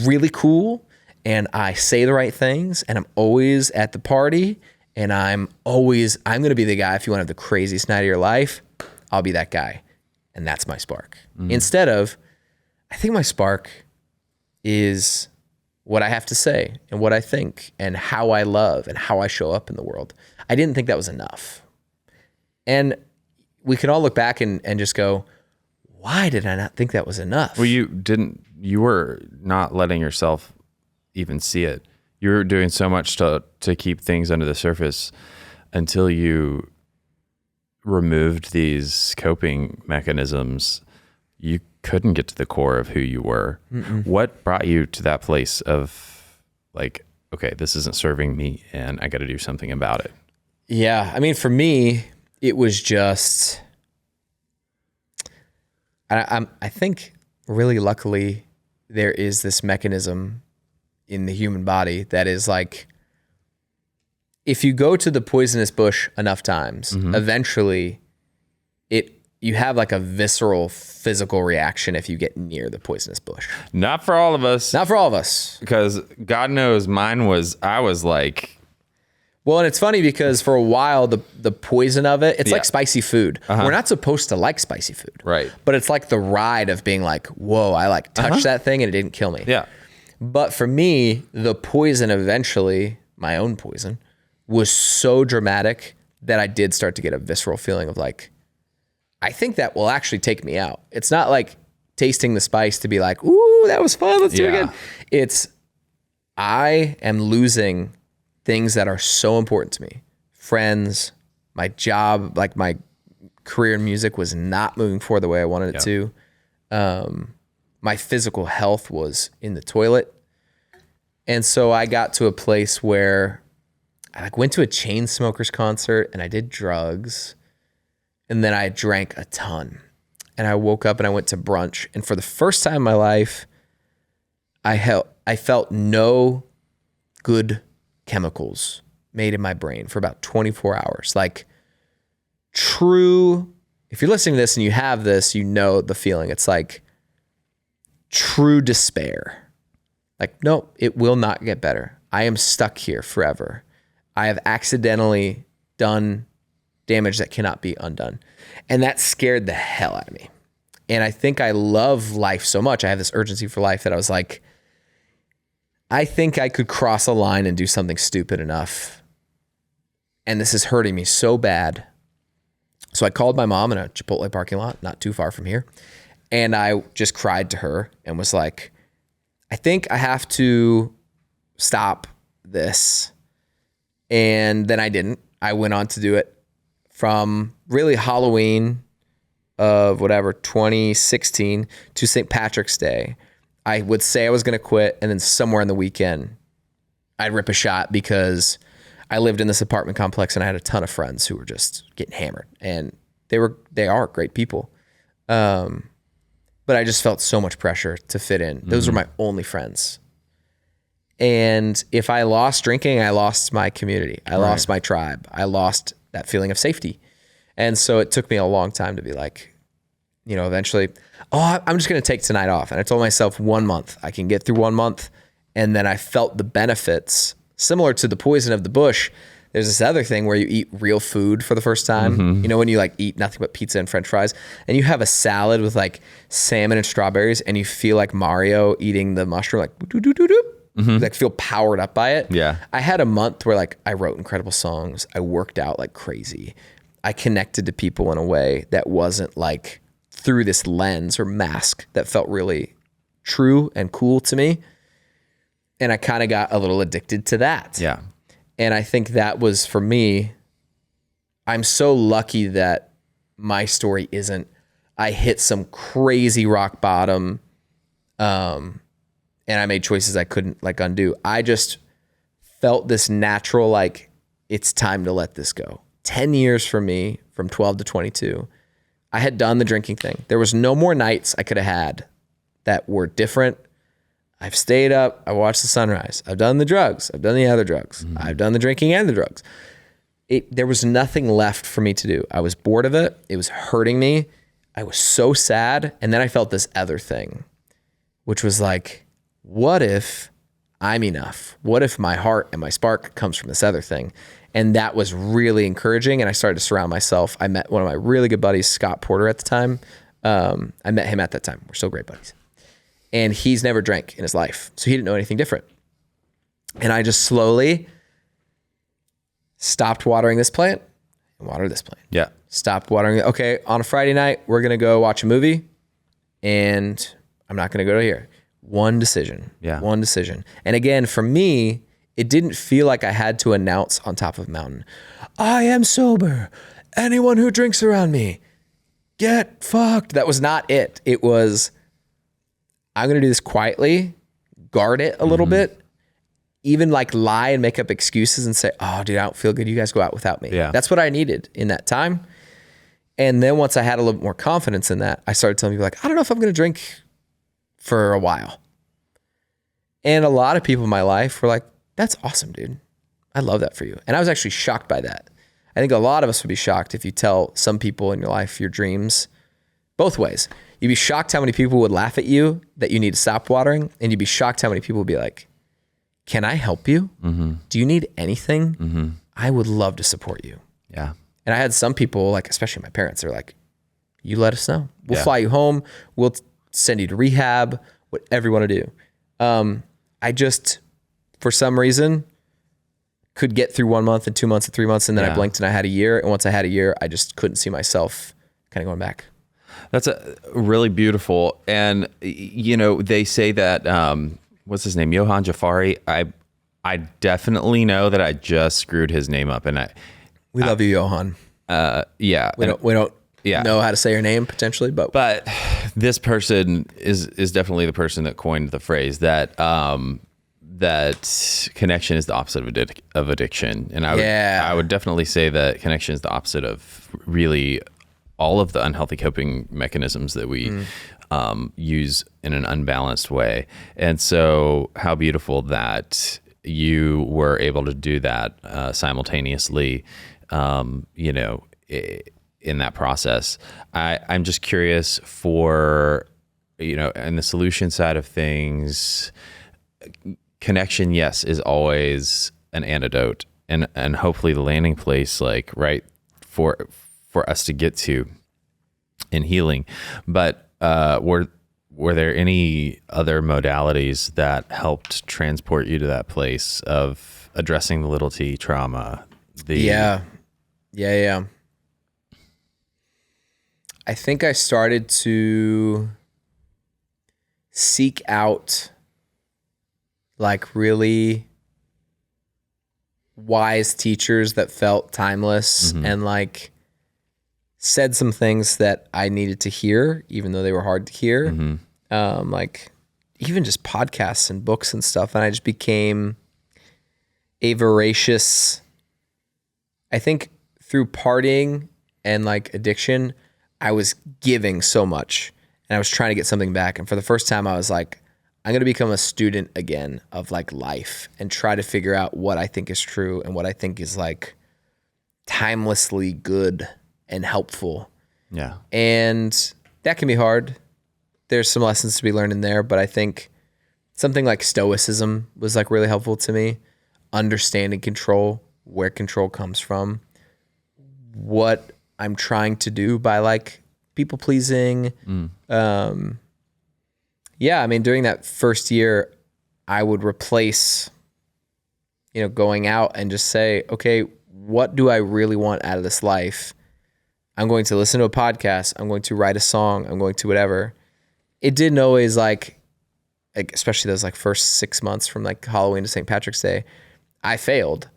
really cool, and I say the right things, and I'm always at the party, and I'm going to be the guy. If you want to have the craziest night of your life, I'll be that guy. And that's my spark. Instead of, I think my spark is what I have to say and what I think and how I love and how I show up in the world. I didn't think that was enough. And we can all look back and just go, why did I not think that was enough? Well, you were not letting yourself even see it. You were doing so much to keep things under the surface until you removed these coping mechanisms. You couldn't get to the core of who you were. What brought you to that place of like, okay, this isn't serving me and I got to do something about it? Yeah. I mean, for me, it was just, I think really luckily there is this mechanism in the human body that is like, if you go to the poisonous bush enough times, eventually you have like a visceral physical reaction if you get near the poisonous bush. Not for all of us. Not for all of us. Because God knows I was like... Well, and it's funny because for a while, the poison of it, it's like spicy food. We're not supposed to like spicy food. Right. But it's like the ride of being like, whoa, I like touched that thing and it didn't kill me. Yeah. But for me, the poison eventually, my own poison, was so dramatic that I did start to get a visceral feeling of like, I think that will actually take me out. It's not like tasting the spice to be like, ooh, that was fun. Let's do it again. It's, I am losing things that are so important to me. Friends, my job, like my career in music was not moving forward the way I wanted it to. My physical health was in the toilet. And so I got to a place where I like went to a chain smokers concert and I did drugs. And then I drank a ton. And I woke up and I went to brunch. And for the first time in my life, I felt no good chemicals made in my brain for about 24 hours. Like true, if you're listening to this and you have this, you know the feeling. It's like true despair. Like, no, it will not get better. I am stuck here forever. I have accidentally done damage that cannot be undone. And that scared the hell out of me. And I think I love life so much. I have this urgency for life that I was like, I think I could cross a line and do something stupid enough. And this is hurting me so bad. So I called my mom in a Chipotle parking lot, not too far from here. And I just cried to her and was like, I think I have to stop this. And then I didn't. I went on to do it from really Halloween of 2016 to St. Patrick's Day. I would say I was going to quit, and then somewhere in the weekend, I'd rip a shot because I lived in this apartment complex and I had a ton of friends who were just getting hammered, and they are great people. But I just felt so much pressure to fit in. Those were my only friends. And if I lost drinking, I lost my community. I lost my tribe. I lost that feeling of safety. And so it took me a long time to be like, eventually, I'm just going to take tonight off. And I told myself 1 month, I can get through 1 month. And then I felt the benefits similar to the poison of the bush. There's this other thing where you eat real food for the first time. When you like eat nothing but pizza and French fries and you have a salad with like salmon and strawberries and you feel like Mario eating the mushroom, like doo-doo-doo-doo. Like feel powered up by it. Yeah. I had a month where like I wrote incredible songs. I worked out like crazy. I connected to people in a way that wasn't like through this lens or mask that felt really true and cool to me. And I kind of got a little addicted to that. Yeah. And I think that was for me, I'm so lucky that my story isn't, I hit some crazy rock bottom, and I made choices I couldn't like undo. I just felt this natural, like, it's time to let this go. 10 years for me, from 12 to 22, I had done the drinking thing. There was no more nights I could have had that were different. I've stayed up. I watched the sunrise. I've done the drugs. I've done the other drugs. I've done the drinking and the drugs. there was nothing left for me to do. I was bored of it. It was hurting me. I was so sad. And then I felt this other thing, which was like, what if I'm enough? What if my heart and my spark comes from this other thing? And that was really encouraging. And I started to surround myself. I met one of my really good buddies, Scott Porter, at the time. I met him at that time. We're still great buddies. And he's never drank in his life. So he didn't know anything different. And I just slowly stopped watering this plant and watered this plant. Yeah. Stopped watering. Okay, on a Friday night, we're going to go watch a movie and I'm not going to go to here. One decision. Yeah. One decision. And again, for me, it didn't feel like I had to announce on top of a mountain, I am sober. Anyone who drinks around me, get fucked. That was not it. It was, I'm going to do this quietly, guard it a little bit, even like lie and make up excuses and say, oh, dude, I don't feel good. You guys go out without me. Yeah. That's what I needed in that time. And then once I had a little bit more confidence in that, I started telling people like, I don't know if I'm going to drink for a while. And a lot of people in my life were like, that's awesome, dude. I love that for you. And I was actually shocked by that. I think a lot of us would be shocked if you tell some people in your life your dreams both ways. You'd be shocked how many people would laugh at you that you need to stop watering. And you'd be shocked how many people would be like, can I help you? Do you need anything? I would love to support you. Yeah. And I had some people, like, especially my parents, they're like, you let us know. We'll Yeah. fly you home. We'll send you to rehab, whatever you want to do. I just, for some reason, could get through 1 month and 2 months and 3 months. And then I Yeah. blinked and I had a year. And once I had a year, I just couldn't see myself kind of going back. That's a really beautiful. And, you know, they say that, what's his name? Johann Jafari. I definitely know that I just screwed his name up. And We love you, Johan. yeah. We don't Yeah. know how to say your name potentially, but this person is definitely the person that coined the phrase that, that connection is the opposite of addiction. And I would definitely say that connection is the opposite of really all of the unhealthy coping mechanisms that we use in an unbalanced way. And so how beautiful that you were able to do that simultaneously, you know, in that process. I'm just curious for, you know, in the solution side of things, connection, yes, is always an antidote and hopefully the landing place, like, right, for us to get to in healing. But were there any other modalities that helped transport you to that place of addressing the little T trauma? Yeah. I think I started to seek out like really wise teachers that felt timeless and like said some things that I needed to hear, even though they were hard to hear. Like even just podcasts and books and stuff. And I just became a voracious, I think through partying and like addiction, I was giving so much and I was trying to get something back. And for the first time I was like, I'm going to become a student again of like life and try to figure out what I think is true and what I think is like timelessly good and helpful. Yeah. And that can be hard. There's some lessons to be learned in there, but I think something like stoicism was like really helpful to me. Understanding control, where control comes from, what I'm trying to do by like people pleasing. Yeah, I mean, during that first year, I would replace, you know, going out and just say, okay, what do I really want out of this life? I'm going to listen to a podcast. I'm going to write a song. I'm going to whatever. It didn't always like especially those like first 6 months from like Halloween to St. Patrick's Day, I failed.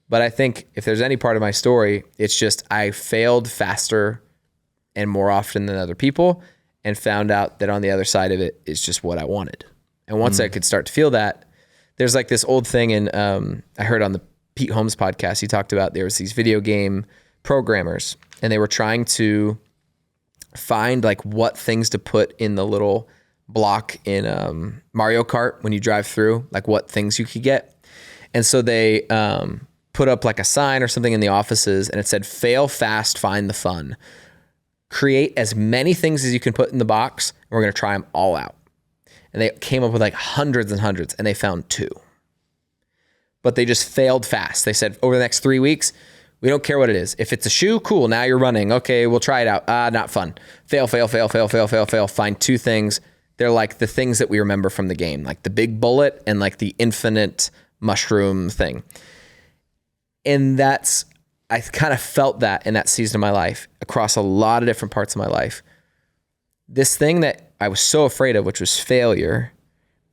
But I think if there's any part of my story, it's just I failed faster and more often than other people and found out that on the other side of it is just what I wanted. And once I could start to feel that, there's like this old thing in, I heard on the Pete Holmes podcast, he talked about there was these video game programmers and they were trying to find like what things to put in the little block in Mario Kart when you drive through, like what things you could get. And so they put up like a sign or something in the offices, and it said, fail fast, find the fun. Create as many things as you can put in the box, and we're going to try them all out. And they came up with like hundreds and hundreds, and they found 2. But they just failed fast. They said, over the next 3 weeks, we don't care what it is. If it's a shoe, cool, now you're running. Okay, we'll try it out. Not fun. Fail, fail, fail, fail, fail, fail, fail. Find 2 things. They're like the things that we remember from the game, like the big bullet and like the infinite mushroom thing. And I kind of felt that in that season of my life across a lot of different parts of my life. This thing that I was so afraid of, which was failure,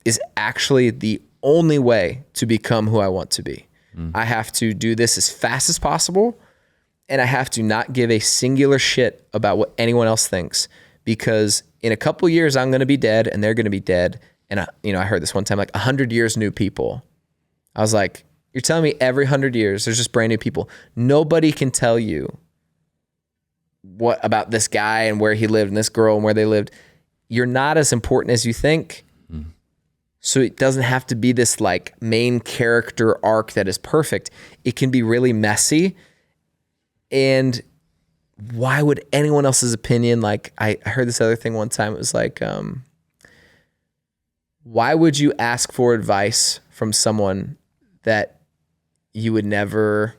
is actually the only way to become who I want to be. I have to do this as fast as possible, and I have to not give a singular shit about what anyone else thinks, because in a couple years I'm going to be dead and they're going to be dead. And I heard this one time, like 100 years new people. I was like, you're telling me every 100 years there's just brand new people. Nobody can tell you what about this guy and where he lived and this girl and where they lived. You're not as important as you think. So it doesn't have to be this like main character arc that is perfect. It can be really messy. And why would anyone else's opinion, like I heard this other thing one time, it was like, why would you ask for advice from someone that you would never,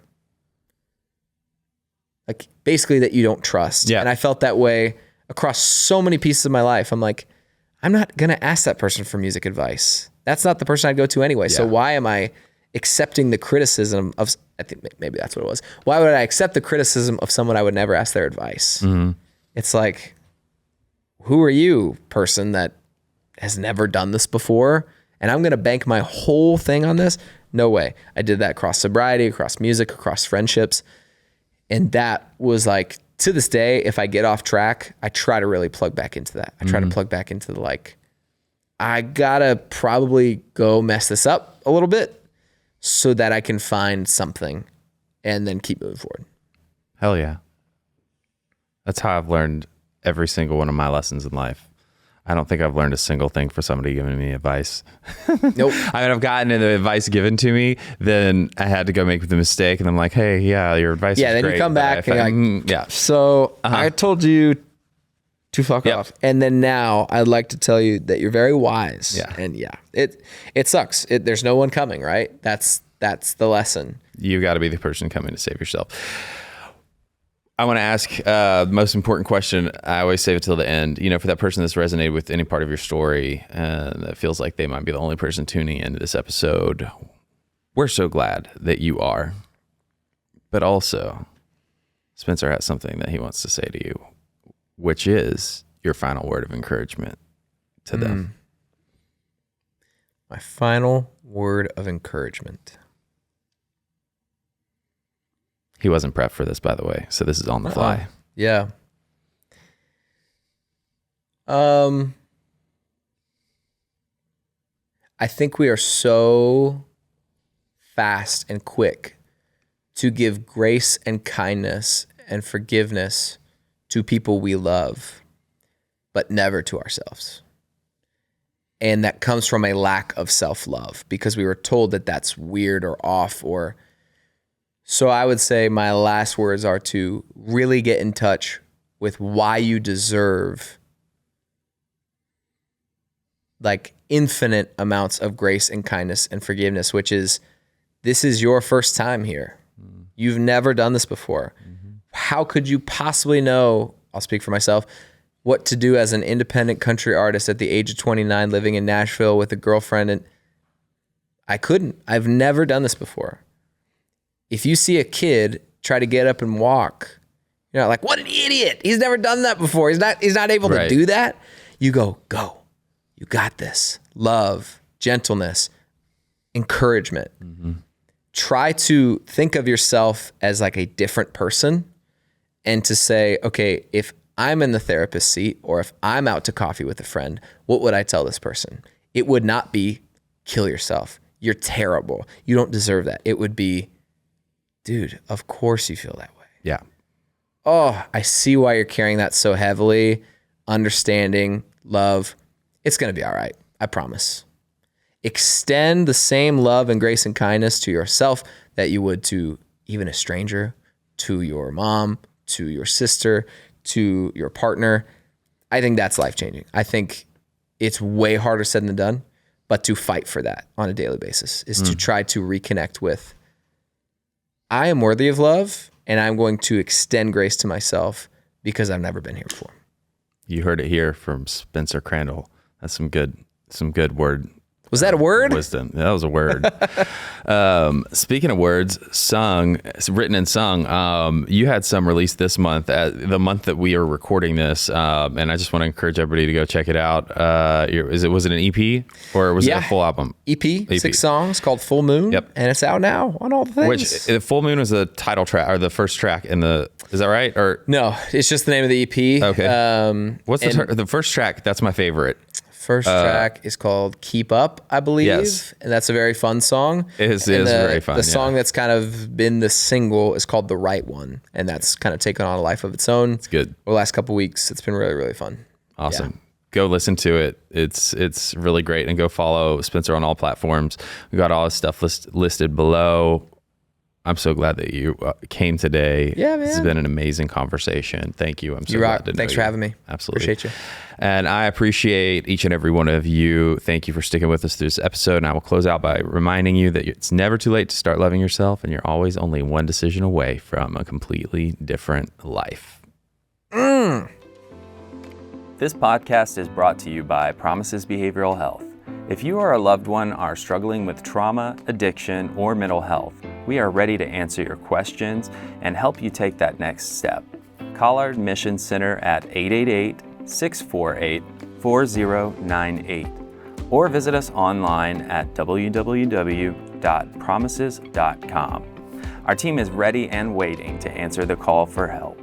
like basically that you don't trust? Yeah. And I felt that way across so many pieces of my life. I'm like, I'm not going to ask that person for music advice. That's not the person I'd go to anyway. Yeah. So why am I accepting the criticism of, I think maybe that's what it was. Why would I accept the criticism of someone I would never ask their advice? Mm-hmm. It's like, who are you, person that has never done this before? And I'm going to bank my whole thing on this? No way. I did that across sobriety, across music, across friendships. And that was like, to this day, if I get off track, I try to really plug back into that. I try to plug back into the like, I gotta probably go mess this up a little bit so that I can find something and then keep moving forward. Hell yeah. That's how I've learned every single one of my lessons in life. I don't think I've learned a single thing for somebody giving me advice. Nope. I mean, I've gotten the advice given to me, then I had to go make the mistake, and I'm like, hey, yeah, your advice is great. Yeah, then you come back and you're like, yeah. So I told you to fuck off. And then now I'd like to tell you that you're very wise. Yeah. And yeah, it sucks. There's no one coming, right? That's the lesson. You got to be the person coming to save yourself. I want to ask the most important question. I always save it till the end. You know, for that person that's resonated with any part of your story and that feels like they might be the only person tuning into this episode, we're so glad that you are. But also, Spencer has something that he wants to say to you, which is your final word of encouragement to them. My final word of encouragement. He wasn't prepped for this, by the way. So this is on the fly. Yeah. I think we are so fast and quick to give grace and kindness and forgiveness to people we love, but never to ourselves. And that comes from a lack of self-love because we were told that that's weird or off or... So I would say my last words are to really get in touch with why you deserve like infinite amounts of grace and kindness and forgiveness, which is, this is your first time here. You've never done this before. How could you possibly know, I'll speak for myself, what to do as an independent country artist at the age of 29 living in Nashville with a girlfriend? And I couldn't. I've never done this before. If you see a kid try to get up and walk, you're not like, what an idiot. He's never done that before. He's not able to do that. You go. You got this. Love, gentleness, encouragement. Try to think of yourself as like a different person and to say, okay, if I'm in the therapist seat or if I'm out to coffee with a friend, what would I tell this person? It would not be kill yourself. You're terrible. You don't deserve that. It would be, dude, of course you feel that way. Yeah. Oh, I see why you're carrying that so heavily. Understanding, love. It's going to be all right. I promise. extend the same love and grace and kindness to yourself that you would to even a stranger, to your mom, to your sister, to your partner. I think that's life-changing. I think it's way harder said than done, but to fight for that on a daily basis is to try to reconnect with, I am worthy of love, and I'm going to extend grace to myself because I've never been here before. You heard it here from Spencer Crandall. That's some good word. Was that a word? Wisdom. That was a word. Speaking of words, written and sung, you had some released this month, the month that we are recording this, and I just want to encourage everybody to go check it out. Was it an EP or was it a full album? EP, 6 songs called Full Moon, and it's out now on all the things. Which Full Moon is the title track or the first track in the. Is that right? Or no? It's just the name of the EP. Okay. What's the first track? That's my favorite. First track is called Keep Up, I believe. Yes. And that's a very fun song. It is very fun. The song that's kind of been the single is called The Right One. And that's kind of taken on a life of its own. It's good. Over the last couple of weeks, it's been really, really fun. Awesome. Yeah. Go listen to it. It's really great. And go follow Spencer on all platforms. We got all his stuff listed below. I'm so glad that you came today. Yeah, man. This has been an amazing conversation. Thank you. I'm so glad to know Thanks for having me. Absolutely. Appreciate you. And I appreciate each and every one of you. Thank you for sticking with us through this episode. And I will close out by reminding you that it's never too late to start loving yourself, and you're always only one decision away from a completely different life. This podcast is brought to you by Promises Behavioral Health. If you or a loved one are struggling with trauma, addiction, or mental health, we are ready to answer your questions and help you take that next step. Call our admission center at 888-648-4098 or visit us online at www.promises.com. Our team is ready and waiting to answer the call for help.